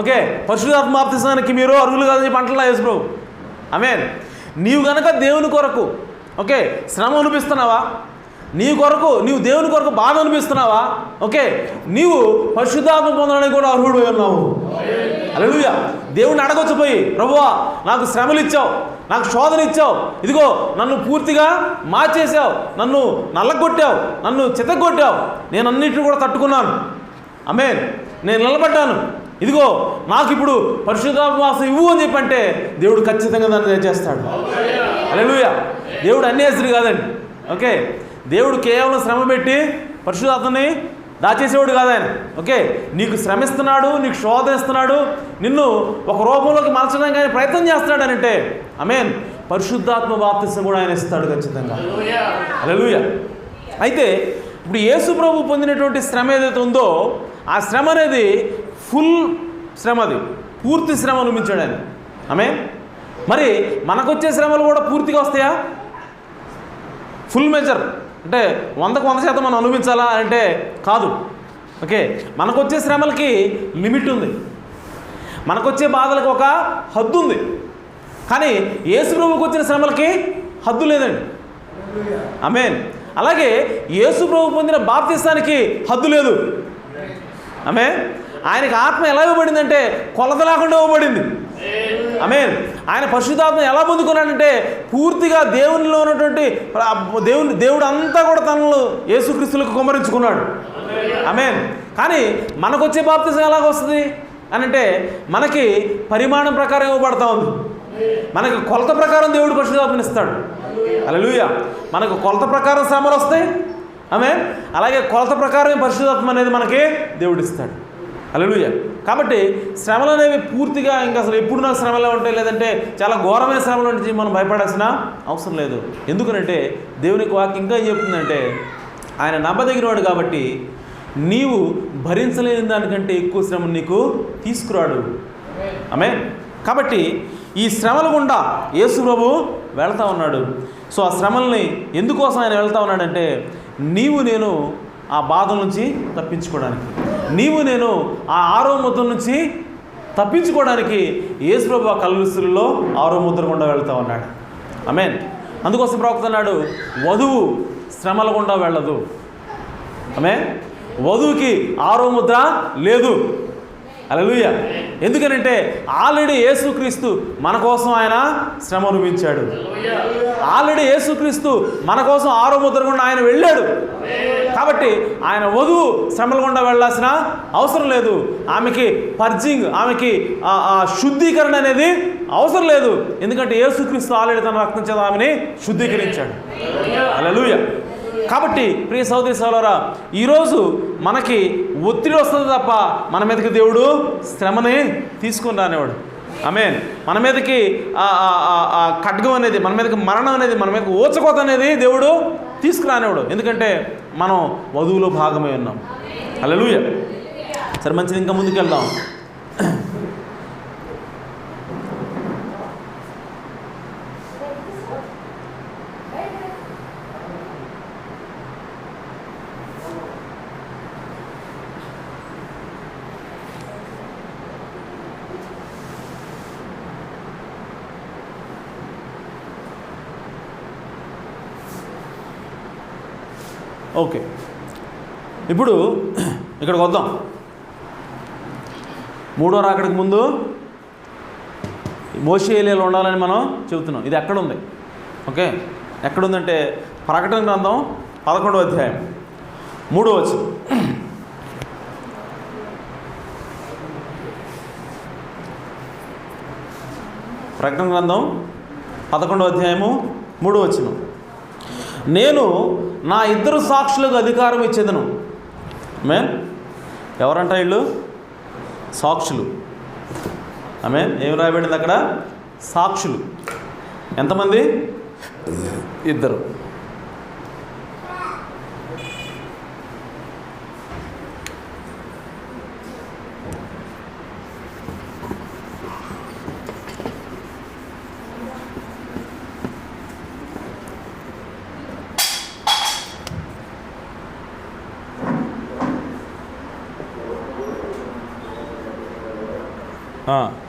ఓకే, పరిశుద్ధాత్మ బాప్తిసానికి మీరు అర్హులు కాదని చెప్పి అంటలా యేసు ప్రభు. ఆమేన్. నీవు కనుక దేవుని కొరకు ఓకే శ్రమ అనిపిస్తున్నావా, నీ కొరకు నీవు దేవుని కొరకు బాధ అనిపిస్తున్నావా, ఓకే నీవు పరిశుద్ధాత్మ పొందడానికి కూడా అర్హుడు ఉన్నావు. హల్లెలూయా. దేవుణ్ణి అడగొచ్చు పోయి, ప్రభువా నాకు శ్రమలు ఇచ్చావు, నాకు శోధన ఇచ్చావు, ఇదిగో నన్ను పూర్తిగా మార్చేసావు, నన్ను నల్లగొట్టావు, నన్ను చితగొట్టావు, నేను అన్నిటిని కూడా తట్టుకున్నాను. ఆమేన్. నేను నిలబడ్డాను, ఇదిగో నాకు ఇప్పుడు పరిశుద్ధాత్మ వాసం ఇవ్వు అని చెప్పంటే దేవుడు ఖచ్చితంగా దాన్ని చేస్తాడు. హల్లెలూయా. దేవుడు అన్యాయస్తుడు కాదండి. ఓకే, దేవుడు కేవలం శ్రమ పెట్టి పరిశుద్ధాత్మని దాచేసేవాడు కాదు ఆయన. ఓకే, నీకు శ్రమిస్తున్నాడు, నీకు శోధన ఇస్తున్నాడు, నిన్ను ఒక రూపంలోకి మార్చడానికి ఆయన ప్రయత్నం చేస్తున్నాడు అని అంటే ఆమేన్ పరిశుద్ధాత్మ బాప్తిసం కూడా ఆయన ఇస్తాడు ఖచ్చితంగా. హల్లెలూయా. అయితే ఇప్పుడు యేసు ప్రభు పొందినటువంటి శ్రమ ఏదైతే ఉందో ఆ శ్రమ అనేది ఫుల్ శ్రమ, అది పూర్తి శ్రమ అనుభవించాడు ఆయన. ఆమేన్. మరి మనకొచ్చే శ్రమలు కూడా పూర్తిగా వస్తాయా? ఫుల్ మెజర్ అంటే 100% మనం అనుభవించాలా అంటే కాదు. ఓకే, మనకొచ్చే శ్రమలకి లిమిట్ ఉంది, మనకొచ్చే బాధలకు ఒక హద్దు ఉంది. కానీ యేసు ప్రభువుకి వచ్చిన శ్రమలకి హద్దు లేదండి. ఆమేన్. అలాగే యేసు ప్రభు పొందిన బాప్తిసానికి హద్దు లేదు. ఆమేన్. ఆయనకి ఆత్మ ఎలా ఇవ్వబడిందంటే కొలత లేకుండా ఇవ్వబడింది. ఆమేన్. ఆయన పరిశుద్ధాత్మ ఎలా పొందుకున్నాడంటే పూర్తిగా దేవునిలో ఉన్నటువంటి దేవుడు అంతా కూడా తనలో యేసుక్రీస్తులకు కుమ్మరించుకున్నాడు. ఆమేన్. కానీ మనకొచ్చే బాప్తిసం ఎలాగ వస్తుంది అని అంటే మనకి పరిమాణం ప్రకారం ఇవ్వబడతా ఉంది. మనకు కొలత ప్రకారం దేవుడు పరిశుద్ధాత్మని ఇస్తాడు. హల్లెలూయా. మనకు కొలత ప్రకారం శ్రమలు వస్తాయి. ఆమేన్. అలాగే కొలత ప్రకారం పరిశుద్ధాత్మ అనేది మనకి దేవుడు ఇస్తాడు. హల్లెలూయా. కాబట్టి శ్రమలు అనేవి పూర్తిగా ఇంకా అసలు ఎప్పుడు నాకు శ్రమలే ఉంటాయి, లేదంటే చాలా ఘోరమైన శ్రమల నుంచి మనం భయపడాల్సిన అవసరం లేదు. ఎందుకనంటే దేవునికి వాక్యం ఇంకా ఏం చెప్తుందంటే, ఆయన నమ్మదగినవాడు కాబట్టి నీవు భరించలేని దానికంటే ఎక్కువ శ్రమ నీకు తీసుకురాడు. ఆమేన్. కాబట్టి ఈ శ్రమల గుండా యేసు ప్రభు వెళ్తూ ఉన్నాడు. సో ఆ శ్రమల్ని ఎందుకోసం ఆయన వెళ్తూ ఉన్నాడంటే, నీవు నేను ఆ బాధల నుంచి తప్పించుకోవడానికి, నీవు నేను ఆ 6వ ముద్ర నుంచి తప్పించుకోవడానికి యేసు ప్రభు ఆ కలువరిలో 6వ ముద్ర గుండా వెళ్తూ ఉన్నాడు. ఆమేన్. అందుకోసం ప్రవక్త అన్నాడు, వధువు శ్రమల గుండా వెళ్ళదు. ఆమేన్. వధువుకి 6వ ముద్ర లేదు. హల్లెలూయా. ఎందుకనంటే ఆల్రెడీ యేసుక్రీస్తు మన కోసం ఆయన శ్రమ అనుభవించాడు. ఆల్రెడీ యేసుక్రీస్తు మన కోసం 6వ ముద్ర గుండా ఆయన వెళ్ళాడు. కాబట్టి ఆయన వధువు శ్రమల గుండా వెళ్ళాల్సిన అవసరం లేదు. ఆమెకి పర్జింగ్, ఆమెకి శుద్ధీకరణ అనేది అవసరం లేదు. ఎందుకంటే యేసుక్రీస్తు ఆల్రెడీ తన రక్తం చేత ఆమెని శుద్ధీకరించాడు. హల్లెలూయా. కాబట్టి ప్రియ సహోదరి సహోదరులారా, ఈరోజు మనకి ఒత్తిడి వస్తుంది తప్ప మన మీదకి దేవుడు శ్రమని తీసుకొని రానివాడు. ఆమేన్. మన మీదకి ఖడ్గం అనేది, మన మీదకి మరణం అనేది, మన మీదకి ఊచకోత అనేది దేవుడు తీసుకురానివాడు. ఎందుకంటే మనం వధువులో భాగమై ఉన్నాం. హల్లెలూయా. సరే, మంచిది, ఇంకా ముందుకు వెళ్దాం. ఓకే, ఇప్పుడు ఇక్కడికి వద్దాం. 3వ రాకడికి ముందు మోషే ఏలియాలో ఉండాలని మనం చెబుతున్నాం. ఇది ఎక్కడుంది? ఓకే, ఎక్కడుందంటే ప్రకటన గ్రంథం 11వ అధ్యాయం 3వ వచనం. ప్రకటన గ్రంథం 11వ అధ్యాయము 3వ వచనం. నేను నా 2 సాక్షులకు అధికారం ఇచ్చేదను. ఆమేన్. ఎవరంట వీళ్ళు? సాక్షులు. ఆమేన్. ఏం రాయబడింది అక్కడ? సాక్షులు. ఎంతమంది? 2.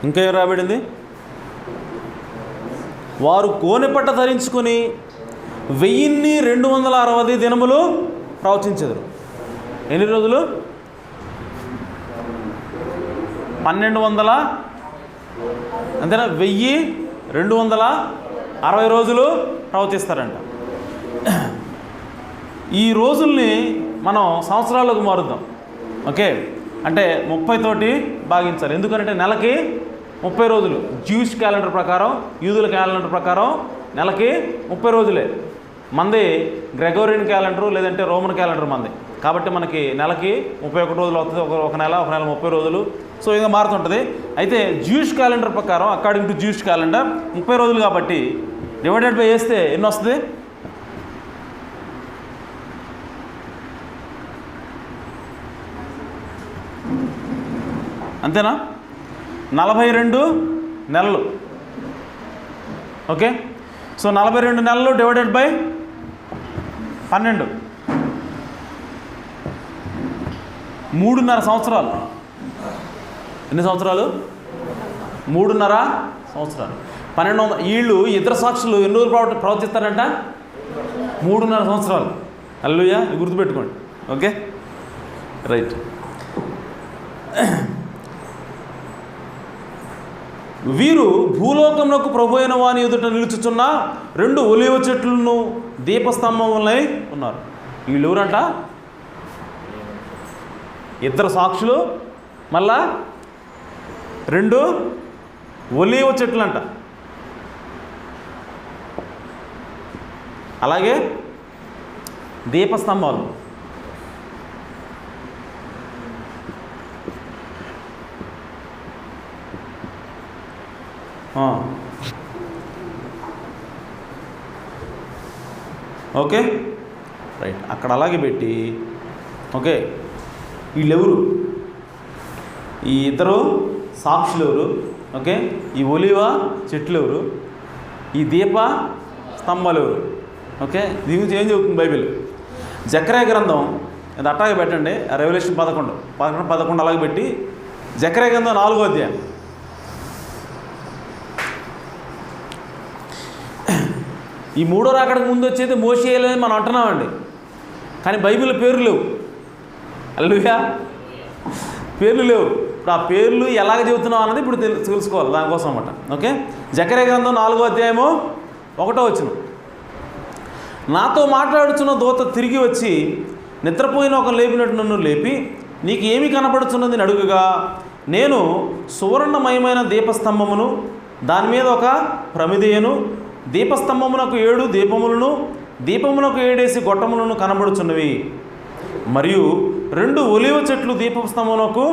ఇంకా ఏం రాబడింది? వారు గోనెపట్ట ధరించుకొని 1260 దినములు ప్రవచించెదరు. ఎన్ని రోజులు? 1200, అంతేనా? 1260 రోజులు ప్రవచిస్తారంట. ఈ రోజుల్ని మనం సంవత్సరాలకు మారుద్దాం. ఓకే, అంటే 30 తోటి భాగించాలి. ఎందుకంటే నెలకి 30 రోజులు. జ్యూష్ క్యాలెండర్ ప్రకారం, యూదుల క్యాలెండర్ ప్రకారం నెలకి 30 రోజులే. మంది గ్రెగోరియన్ క్యాలెండరు, లేదంటే రోమన్ క్యాలెండర్ మంది. కాబట్టి మనకి నెలకి 31 రోజులు అవుతుంది. ఒక నెల 30 రోజులు. సో ఇంకా మారుతుంటుంది. అయితే జ్యూష్ క్యాలెండర్ ప్రకారం, అకార్డింగ్ టు జ్యూష్ క్యాలెండర్ 30 రోజులు కాబట్టి డివైడెడ్ బై చేస్తే ఎన్ని వస్తుంది? అంతేనా? 42 నెలలు. ఓకే, సో 42 నెలలు డివైడెడ్ బై 12, 3.5 సంవత్సరాలు. ఎన్ని సంవత్సరాలు? 3.5 సంవత్సరాలు. 1200. వీళ్ళు 2 సాక్షులు ఎన్ని రోజులు ప్రవర్తిస్తారంట? 3.5 సంవత్సరాలు. హల్లెలూయా. గుర్తుపెట్టుకోండి. Okay, right. వీరు భూలోకమునకు ప్రభు అయిన వాని ఎదుట నిలుచుచున్న 2 ఒలీవ చెట్లను దీపస్తంభములై ఉన్నారు. వీళ్ళు ఎవరంట? 2 సాక్షులు, మళ్ళా 2 ఒలీవ చెట్లు అంట. అలాగే దీపస్తంభాలు, ఓకే రైట్, అక్కడ అలాగే పెట్టి ఓకే. వీళ్ళెవరు? ఈ ఇద్దరు సాక్షులు ఎవరు? ఓకే, ఈ ఒలివ చెట్లు ఎవరు? ఈ దీప స్తంభాలు ఎవరు? ఓకే, దీని గురించి ఏం చెబుతుంది బైబిల్? జకర్యా గ్రంథం అది అట్టాగే పెట్టండి, రెవల్యూషన్ 11 అలాగే పెట్టి జకర్యా గ్రంథం 4వ అధ్యాయం. ఈ మూడో రాకడకు ముందు వచ్చేది మోషేయలని మనం అంటున్నామండి, కానీ బైబిల్ పేర్లు లేవు. హల్లెలూయా, పేర్లు లేవు. ఇప్పుడు ఆ పేర్లు ఎలాగ చెబుతున్నాం అన్నది ఇప్పుడు తెలుసుకోవాలి, దానికోసం అన్నమాట. ఓకే, జకర్యా గ్రంథం 4వ అధ్యాయము 1వ వచనం. నాతో మాట్లాడుచున్న దూత తిరిగి వచ్చి నిద్రపోయిన ఒక లేపినట్టు నన్ను లేపి, నీకు ఏమి కనపడుచున్నది అని అడుగుగా, నేను సువర్ణమయమైన దీపస్తంభమును, దాని మీద ఒక ప్రమిదయను, దీపస్తంభమునకు 7 దీపములను, దీపమునకు 7 గొట్టములను కనబడుచున్నవి. మరియు 2 ఒలివ చెట్లు దీపస్తంభమునకు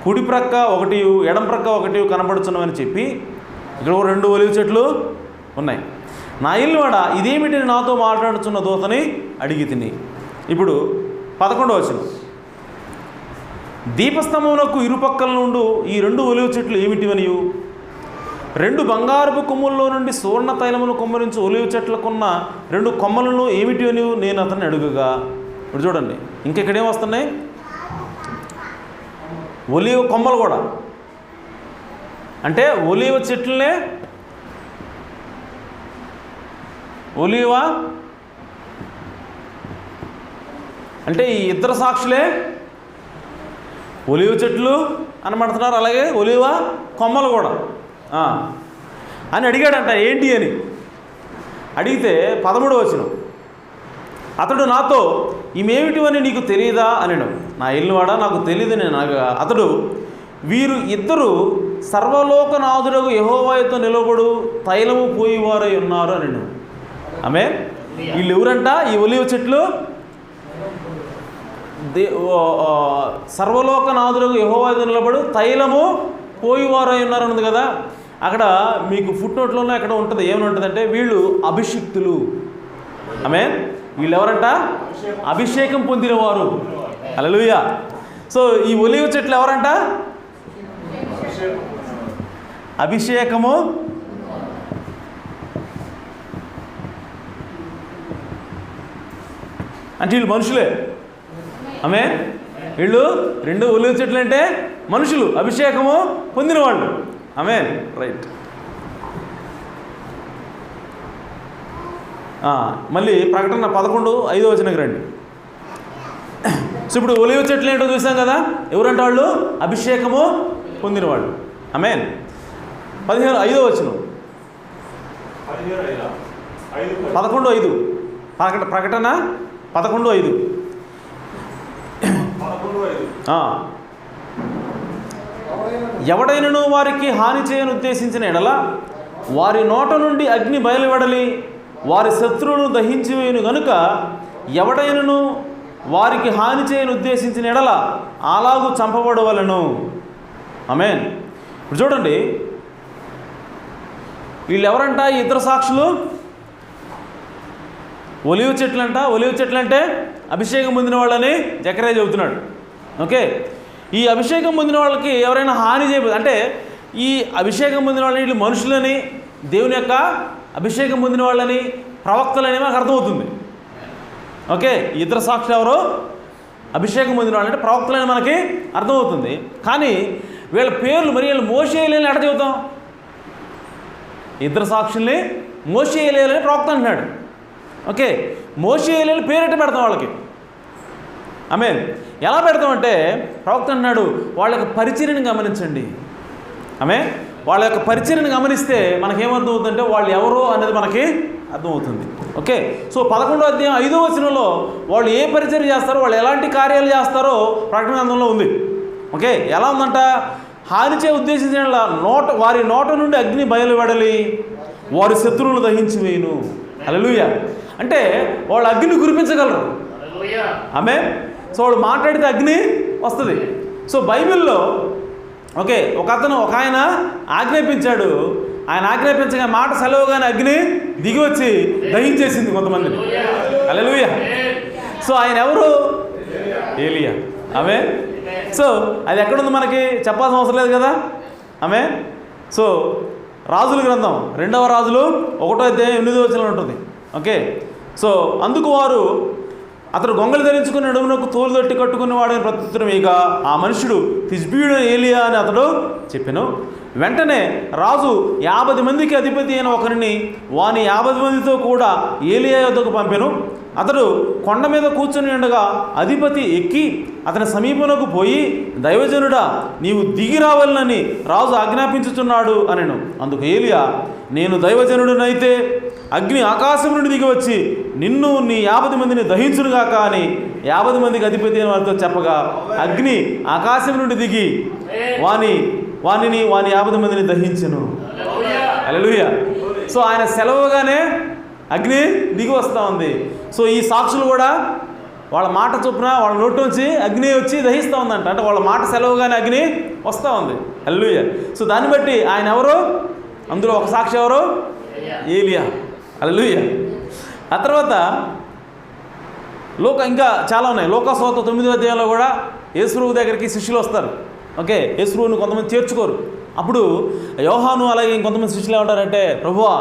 కుడి ప్రక్క ఒకటి, ఎడం ప్రక్క ఒకటి కనబడుచున్నవని చెప్పి, ఇక్కడ 2 ఒలివ చెట్లు ఉన్నాయి. నా ఇల్లువాడ ఇదేమిటి నాతో మాట్లాడుచున్న దూతని అడిగి తిని. ఇప్పుడు 11వ వచనం. దీపస్తంభమునకు ఇరుపక్కల నుండి ఈ 2 ఒలివ చెట్లు ఏమిటివనియు, 2 బంగారపు కొమ్ముల్లో నుండి సువర్ణ తైలమును కొమ్మరించి ఒలివ చెట్లకున్న 2 కొమ్మలను ఏమిటి అని నేను అతన్ని అడుగుగా. ఇప్పుడు చూడండి, ఇంకెక్కడేం వస్తున్నాయి? ఒలివ కొమ్మలు కూడా, అంటే ఒలివ చెట్లనే ఒలివ అంటే ఈ ఇద్దరు సాక్షులే ఒలివ చెట్లు అనబడుతున్నారు, అలాగే ఒలివ కొమ్మలు కూడా అని అడిగాడంట. ఏంటి అని అడిగితే 13వ వచనం. అతడు నాతో, ఈమెమిటివని నీకు తెలియదా అనెను. నా ఇల్లువాడా నాకు తెలియదు నేను అనగా, అతడు, వీరు ఇద్దరు సర్వలోకనాథుడగు యెహోవాతో నిలబడు తైలము పోయివారై ఉన్నారు అనెను. ఆమె వీళ్ళు ఎవరంట? ఈ ఒలివ చెట్లు సర్వలోకనాథుడగు యెహోవాతో నిలబడు తైలము పోయివారై ఉన్నారన్నది కదా. అక్కడ మీకు ఫుట్ నోట్లోనే అక్కడ ఉంటుంది, ఏమని ఉంటుందంటే వీళ్ళు అభిషిక్తులు. ఆమె వీళ్ళు ఎవరంట? అభిషేకం పొందినవారు. హల్లెలూయా. సో ఈ ఒలివ చెట్లు ఎవరంట? అభిషేకము అంటే వీళ్ళు మనుషులే. ఆమె వీళ్ళు 2 ఒలివ చెట్లు అంటే మనుషులు, అభిషేకము పొందిన వాళ్ళు. ఆమె రైట్. మళ్ళీ ప్రకటన 11:5 వచనంకి రండి. సో ఇప్పుడు ఒలివ చెట్లు ఏంటో చూసాం కదా, ఎవరంటే వాళ్ళు అభిషేకము పొందినవాళ్ళు. ఆమె 15:5 వచనం, 11:5 ప్రకటన 11:5. ఎవడైనను వారికి హాని చేయని ఉద్దేశించిన ఎడల వారి నోట నుండి అగ్ని బయలువెడలి వారి శత్రువును దహించి వేయును గనుక, ఎవడైనను వారికి హాని చేయని ఉద్దేశించిన ఎడల అలాగూ చంపబడవలను. ఆమేన్. ఇప్పుడు చూడండి, వీళ్ళు ఎవరంట? ఈ ఇద్దరు సాక్షులు ఒలివ చెట్లు అంట. ఒలివ చెట్లు అంటే అభిషేకం పొందిన వాళ్ళని జకర్యా చెబుతున్నాడు. ఓకే, ఈ అభిషేకం పొందిన వాళ్ళకి ఎవరైనా హాని చేయబోదు అంటే, ఈ అభిషేకం పొందిన వాళ్ళని వీళ్ళు మనుషులని, దేవుని యొక్క అభిషేకం పొందిన వాళ్ళని, ప్రవక్తలని మనకు అర్థమవుతుంది. ఓకే, ఇద్దరు సాక్షులు ఎవరు? అభిషేకం పొందిన వాళ్ళంటే ప్రవక్తలని మనకి అర్థమవుతుంది. కానీ వీళ్ళ పేర్లు మరి వీళ్ళు మోషేయలేని ఎట చెబుతాం? ఇద్దరు సాక్షుల్ని మోషేయలేని ప్రవక్త అంటున్నాడు. ఓకే, మోషేయలేని పేరెట్ట పెడతాం వాళ్ళకి? ఆమేన్. ఎలా పెడతామంటే ప్రవక్త అన్నాడు, వాళ్ళ యొక్క పరిచర్యను గమనించండి. ఆమె వాళ్ళ యొక్క పరిచర్యను గమనిస్తే మనకేమర్థమవుతుందంటే వాళ్ళు ఎవరో అనేది మనకి అర్థమవుతుంది. ఓకే, సో 11వ అధ్యాయం 5వ వచనంలో వాళ్ళు ఏ పరిచర్య చేస్తారో, వాళ్ళు ఎలాంటి కార్యాలు చేస్తారో ప్రకటన గ్రంథంలో ఉంది. ఓకే, ఎలా ఉందంట? హాని చే ఉద్దేశించిన వారి నోట నుండి అగ్ని బయలువెడలి వారి శత్రువులు దహించి వేయును. హల్లెలూయా. అంటే వాళ్ళు అగ్ని కురిపించగలరు. ఆమె. సో వాళ్ళు మాట్లాడితే అగ్ని వస్తుంది. సో బైబిల్లో ఓకే ఒక ఆయన ఆజ్ఞాపించాడు. ఆయన ఆజ్ఞాపించగా మాట సెలవుగానే అగ్ని దిగి వచ్చి దహించేసింది కొంతమందిని. హల్లెలూయా. సో ఆయన ఎవరు? ఏలియా. ఆమె. సో అది ఎక్కడుంది మనకి చెప్పాల్సిన అవసరం లేదు కదా. ఆమె. సో రాజుల గ్రంథం 2వ రాజులు 1వ అధ్యాయం 8వ వచనం ఉంటుంది. ఓకే. సో అందుకు వారు అతడు గొంగళి ధరించుకుని నడుమునకు తోలు తొట్టి కట్టుకుని వాడని ప్రత్యుత్తరం ఇక ఆ మనుషుడు తిష్బీయుడు ఏలియా అని అతడు చెప్పెను. వెంటనే రాజు 50 మందికి అధిపతి అయిన ఒకరిని వాని 50 మందితో కూడా ఏలియా యొద్దకు పంపెను. అతడు కొండ మీద కూర్చొని ఉండగా అధిపతి ఎక్కి అతని సమీపంలోకి పోయి, దైవజనుడా, నీవు దిగి రావాలని రాజు ఆజ్ఞాపించుచున్నాడు అనెను. అందుకు ఏలియా, నేను దైవజనుడినైతే అగ్ని ఆకాశం నుండి దిగి వచ్చి నిన్ను నీ 50 మందిని దహించునుగాక అని 50 మందికి అధిపతి అయిన వారితో చెప్పగా అగ్ని ఆకాశం నుండి దిగి వాని 50 మందిని దహించెను. హల్లెలూయా. సో ఆయన సెలవుగానే అగ్ని దిగి వస్తూ ఉంది. సో ఈ సాక్షులు కూడా వాళ్ళ మాట చొప్పున వాళ్ళ నోటి నుంచి అగ్ని వచ్చి దహిస్తూ ఉందంట. అంటే వాళ్ళ మాట సెలవుగానే అగ్ని వస్తూ ఉంది. హల్లెలూయా. సో దాన్ని బట్టి ఆయన ఎవరు? అందులో ఒక సాక్షి ఎవరు? ఏలియా. హల్లెలూయా. ఆ తర్వాత ఇంకా చాలా ఉన్నాయి. లోకాసువార్త 9వ అధ్యాయంలో కూడా యేసుప్రభు దగ్గరికి శిష్యులు వస్తారు. ఓకే. యేసుప్రభుని కొంతమంది చేర్చుకోరు. అప్పుడు యోహాను అలాగే ఇంకొంతమంది శిష్యులు ఏమంటారంటే, ప్రభువా,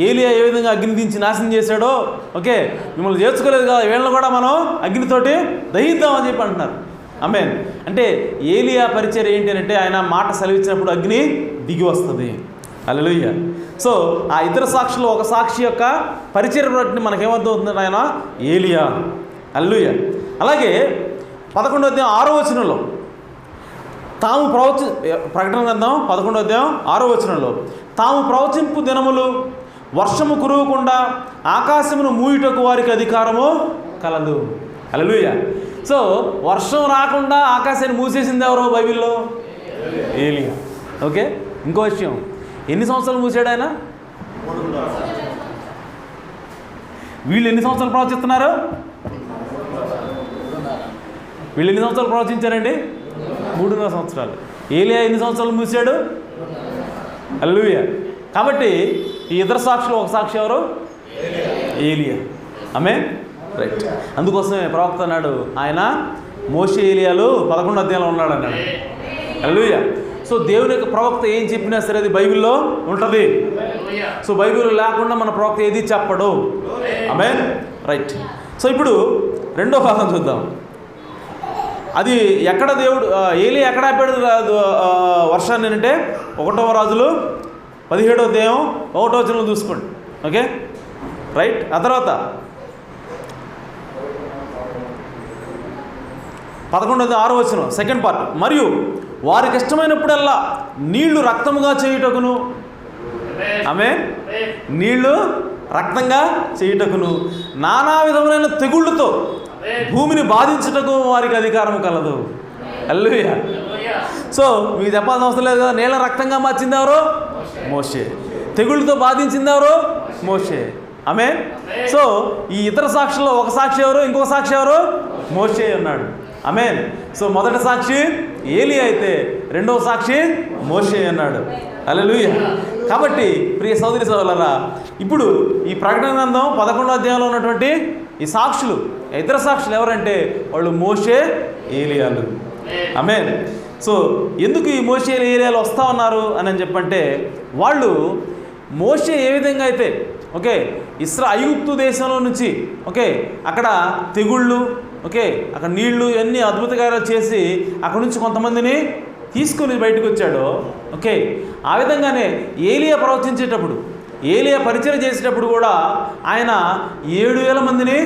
ఏలియా ఏ విధంగా అగ్ని దించి నాశనం చేశాడో ఓకే మిమ్మల్ని చేర్చుకోలేదు కదా, వీళ్ళని కూడా మనం అగ్నితోటి దహిద్దామని చెప్పి అంటున్నారు. ఆమేన్. అంటే ఏలియా పరిచయం ఏంటి అంటే ఆయన మాట సెలవిచ్చినప్పుడు అగ్ని దిగి వస్తుంది. హల్లెలూయా. సో ఆ ఇద్దరు సాక్షులు ఒక సాక్షి యొక్క పరిచయం బట్టి మనకేమర్థమవుతుంది? ఆయన ఏలియా. హల్లెలూయా. అలాగే 11వ అధ్యాయం 6వ వచనంలో తాము ప్రకటన గ్రంథం 11వ అధ్యాయం 6వ వచనంలో తాము ప్రవచింపు దినములు వర్షము కురవకుండా ఆకాశమును మూయుటకు వారికి అధికారము కలదు. హల్లెలూయా. సో వర్షం రాకుండా ఆకాశాన్ని మూసేసింది ఎవరో బైబిల్లో? ఏలియా. ఓకే. ఇంకో విషయం, ఎన్ని సంవత్సరాలు మూసాడు ఆయన? వీళ్ళు ఎన్ని సంవత్సరాలు ప్రవచిస్తున్నారు? వీళ్ళు ఎన్ని సంవత్సరాలు ప్రవచించారండి? 3.5 సంవత్సరాలు. ఏలియా ఎన్ని సంవత్సరాలు మూసాడు? హల్లెలూయా. కాబట్టి ఈ ఇద్దరు సాక్షులు ఒక సాక్షి ఎవరు? ఏలియా. ఆమేన్. రైట్. అందుకోసమే ప్రవక్త అన్నాడు ఆయన మోషే ఏలియాలు 11వ అధ్యాయంలో ఉన్నాడు అన్నాడు. హల్లెలూయా. సో దేవుని యొక్క ప్రవక్త ఏం చెప్పినా సరే అది బైబిల్లో ఉంటుంది. సో బైబిల్ లేకుండా మన ప్రవక్త ఏది చెప్పడు. ఆమేన్. రైట్. సో ఇప్పుడు రెండో భాగం చూద్దాం. అది ఎక్కడ దేవుడు ఏలియా ఎక్కడ ఆపాడు వర్షాన్ని అంటే 1వ రాజులు 17వ అధ్యాయం 1వ వచనంలో చూసుకోండి. ఓకే. రైట్. ఆ తర్వాత 11వ 6వ వచనం సెకండ్ పార్ట్. మరియు వారికి ఇష్టమైనప్పుడల్లా నీళ్లు రక్తముగా చేయుటకును, ఆమె నీళ్లు రక్తంగా చేయుటకును, నానా విధములైన తెగుళ్ళతో భూమిని బాధించుటకు వారికి అధికారం కలదు. హల్లెలూయా. సో మీకు చెప్పాల్సిన అవసరం లేదు కదా. నీళ్ళ రక్తంగా మార్చింది ఎవరు? మోషే. తెగుళ్ళతో బాధించింది ఎవరు? మోషే. ఆమె. సో ఈ ఇతర సాక్షుల్లో ఒక సాక్షి ఎవరు? ఇంకొక సాక్షి ఎవరు? మోషే ఉన్నాడు. ఆమేన్. సో మొదటి సాక్షి ఏలియా అయితే రెండవ సాక్షి మోషే అన్నాడు. హల్లెలూయా. కాబట్టి ప్రియ సోదరి సోదరులారా, ఇప్పుడు ఈ ప్రకటన గ్రంథం 11వ అధ్యాయంలో ఉన్నటువంటి ఈ సాక్షులు, ఇతర సాక్షులు ఎవరంటే వాళ్ళు మోషే, ఏలియాలు. ఆమేన్. సో ఎందుకు ఈ మోషే ఏలియాలు వస్తూ ఉన్నారు అని చెప్పంటే, వాళ్ళు మోషే ఏ విధంగా అయితే ఓకే ఐగుప్తు దేశంలో నుంచి ఓకే అక్కడ తెగుళ్ళు ఓకే అక్కడ నీళ్లు ఇవన్నీ అద్భుత కార్యాలు చేసి అక్కడ నుంచి కొంతమందిని తీసుకుని బయటకు వచ్చాడో ఓకే ఆ విధంగానే ఏలియా ప్రవచించేటప్పుడు, ఏలియా పరిచయం చేసేటప్పుడు కూడా ఆయన 7,000 మందిని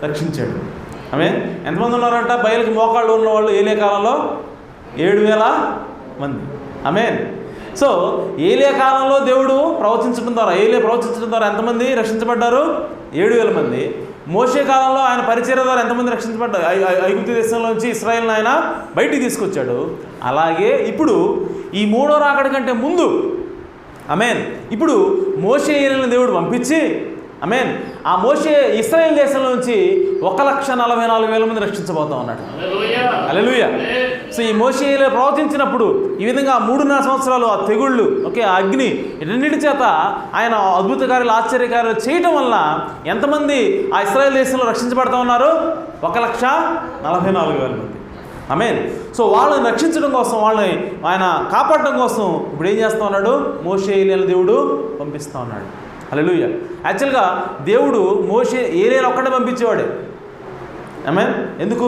రక్షించాడు. ఆమె ఎంతమంది ఉన్నారంట? బయలుకి మోకాళ్ళు ఉన్న వాళ్ళు ఏలియా కాలంలో 7,000 మంది. ఆమేన్. సో ఏలియా కాలంలో దేవుడు ప్రవచించడం ద్వారా, ఏలియా ప్రవచించడం ద్వారా ఎంతమంది రక్షించబడ్డారు? 7,000 మంది. మోషే కాలంలో ఆయన పరిచర్య ద్వారా ఎంతమంది రక్షించబడ్డారు? ఐగుప్తు దేశంలో నుంచి ఇశ్రాయేలును ఆయన బయటికి తీసుకొచ్చాడు. అలాగే ఇప్పుడు ఈ మూడో రాకడ కంటే ముందు ఆమేన్ ఇప్పుడు మోషే ఏలియాలను దేవుడు పంపించి ఆమేన్. ఆ మోషే ఇశ్రాయేల్ దేశంలో నుంచి 1,44,000 మంది రక్షించబోతా ఉన్నాడు. హల్లెలూయా. సో ఈ మోషే ప్రవచించినప్పుడు ఈ విధంగా 3.5 సంవత్సరాలు ఆ తెగుళ్ళు, ఓకే, ఆ అగ్ని, ఇటన్నిటి చేత ఆయన అద్భుత కార్యాలు, ఆశ్చర్యకార్యాలు చేయటం వల్ల ఎంతమంది ఆ ఇశ్రాయేల్ దేశంలో రక్షించబడతా ఉన్నారు? 1,44,000 మంది. ఆమేన్. సో వాళ్ళని రక్షించడం కోసం, వాళ్ళని ఆయన కాపాడడం కోసం ఇప్పుడు ఏం చేస్తూ ఉన్నాడు? మోషే ఏలియాల దేవుడు పంపిస్తూ ఉన్నాడు. హల్లెలూయా. యాక్చువల్గా దేవుడు మోషే ఏలియాను ఒక్కడే పంపించేవాడే. ఆమేన్. ఎందుకు?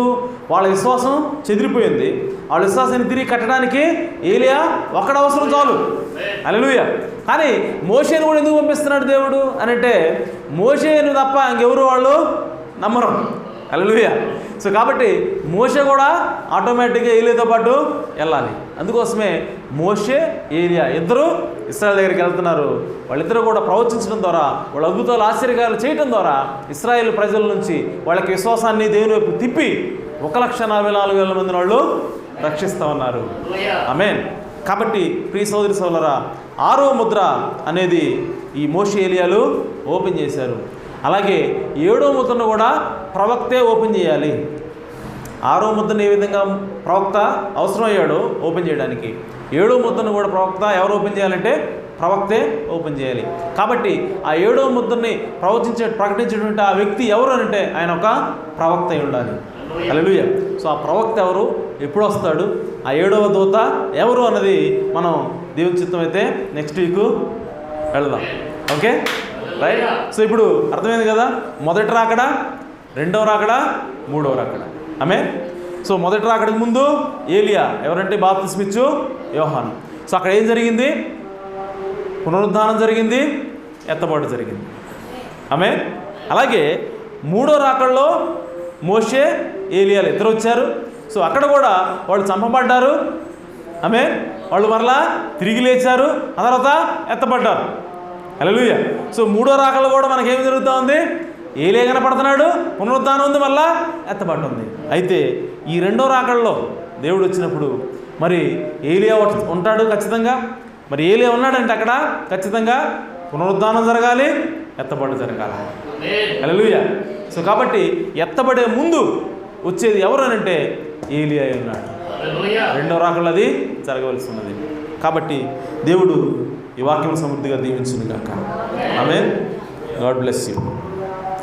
వాళ్ళ విశ్వాసం చెదిరిపోయింది. వాళ్ళ విశ్వాసాన్ని తిరిగి కట్టడానికి ఏలియా ఒక్కడ అవసరం చాలు. హల్లెలూయా. కానీ మోషేను కూడా ఎందుకు పంపిస్తున్నాడు దేవుడు అని అంటే, మోషేను తప్ప ఇంకెవరు వాళ్ళు నమ్మరు. హల్లెలూయా. సో కాబట్టి మోషే కూడా ఆటోమేటిక్గా ఏలియాతో పాటు వెళ్ళాలి. అందుకోసమే మోషే, ఏలియా ఇద్దరు ఇశ్రాయేల్ దగ్గరికి వెళ్తున్నారు. వాళ్ళిద్దరూ కూడా ప్రవచించడం ద్వారా, వాళ్ళ అద్భుతాలు, ఆశ్చర్యకార్యాలు చేయడం ద్వారా ఇశ్రాయేల్ ప్రజల నుంచి వాళ్ళకి విశ్వాసాన్ని దేవుని వైపు తిప్పి 1,44,000 మంది వాళ్ళు రక్షిస్తూ ఉన్నారు. ఆమేన్. కాబట్టి ప్రియ సోదరి సోదరులారా, 6వ ముద్ర అనేది ఈ మోషే ఏలియాలు ఓపెన్ చేశారు. అలాగే 7వ ముద్రను కూడా ప్రవక్తే ఓపెన్ చేయాలి. 6వ ముద్రను ఏ విధంగా ప్రవక్త అవసరమయ్యాడో ఓపెన్ చేయడానికి, 7వ ముద్రను కూడా ప్రవక్త ఎవరు ఓపెన్ చేయాలంటే ప్రవక్తే ఓపెన్ చేయాలి. కాబట్టి ఆ 7వ ముద్రని ప్రకటించేటువంటి ఆ వ్యక్తి ఎవరు అంటే ఆయన ఒక ప్రవక్త అయి ఉండాలి. హల్లెలూయా. సో ఆ ప్రవక్త ఎవరు, ఎప్పుడు వస్తాడు, ఆ 7వ దూత ఎవరు అన్నది మనం దేవుని చిత్తం అయితే నెక్స్ట్ వీక్ వెళదాం. Okay, right. సో ఇప్పుడు అర్థమైంది కదా, మొదటి రాకడ, 2వ రాకడ, 3వ రాకడ. ఆమేన్. సో మొదటి రాకడకు ముందు ఏలియా ఎవరంటే బాప్తిస్మిచ్చు యోహాను. సో అక్కడ ఏం జరిగింది? పునరుద్ధానం జరిగింది, ఎత్తబాటు జరిగింది. ఆమేన్. అలాగే 3వ రాకడలో మోషే, ఏలియాలు ఇద్దరు వచ్చారు. సో అక్కడ కూడా వాళ్ళు చంపబడ్డారు. ఆమేన్. వాళ్ళు మరలా తిరిగి లేచారు, ఆ తర్వాత ఎత్తబడ్డారు. హల్లెలూయా. సో 3వ రాకడలో కూడా మనకేమి జరుగుతూ ఉంది? ఏలియా కనపడుతున్నాడు, పునరుద్ధానం ఉంది, మళ్ళా ఎత్తబడి ఉంది. అయితే ఈ 2వ రాకడలో దేవుడు వచ్చినప్పుడు మరి ఏలియా ఉంటాడు ఖచ్చితంగా. మరి ఏలియా ఉన్నాడంటే అక్కడ ఖచ్చితంగా పునరుద్ధానం జరగాలి, ఎత్తబడి జరగాలి. హల్లెలూయా. సో కాబట్టి ఎత్తబడే ముందు వచ్చేది ఎవరు అని అంటే ఏలియా ఉన్నాడు. 2వ రాకడలో అది జరగవలసి ఉన్నది. కాబట్టి దేవుడు ఈ వాక్యం సమృద్ధిగా దీవించును గాక. ఆమేన్. God bless you.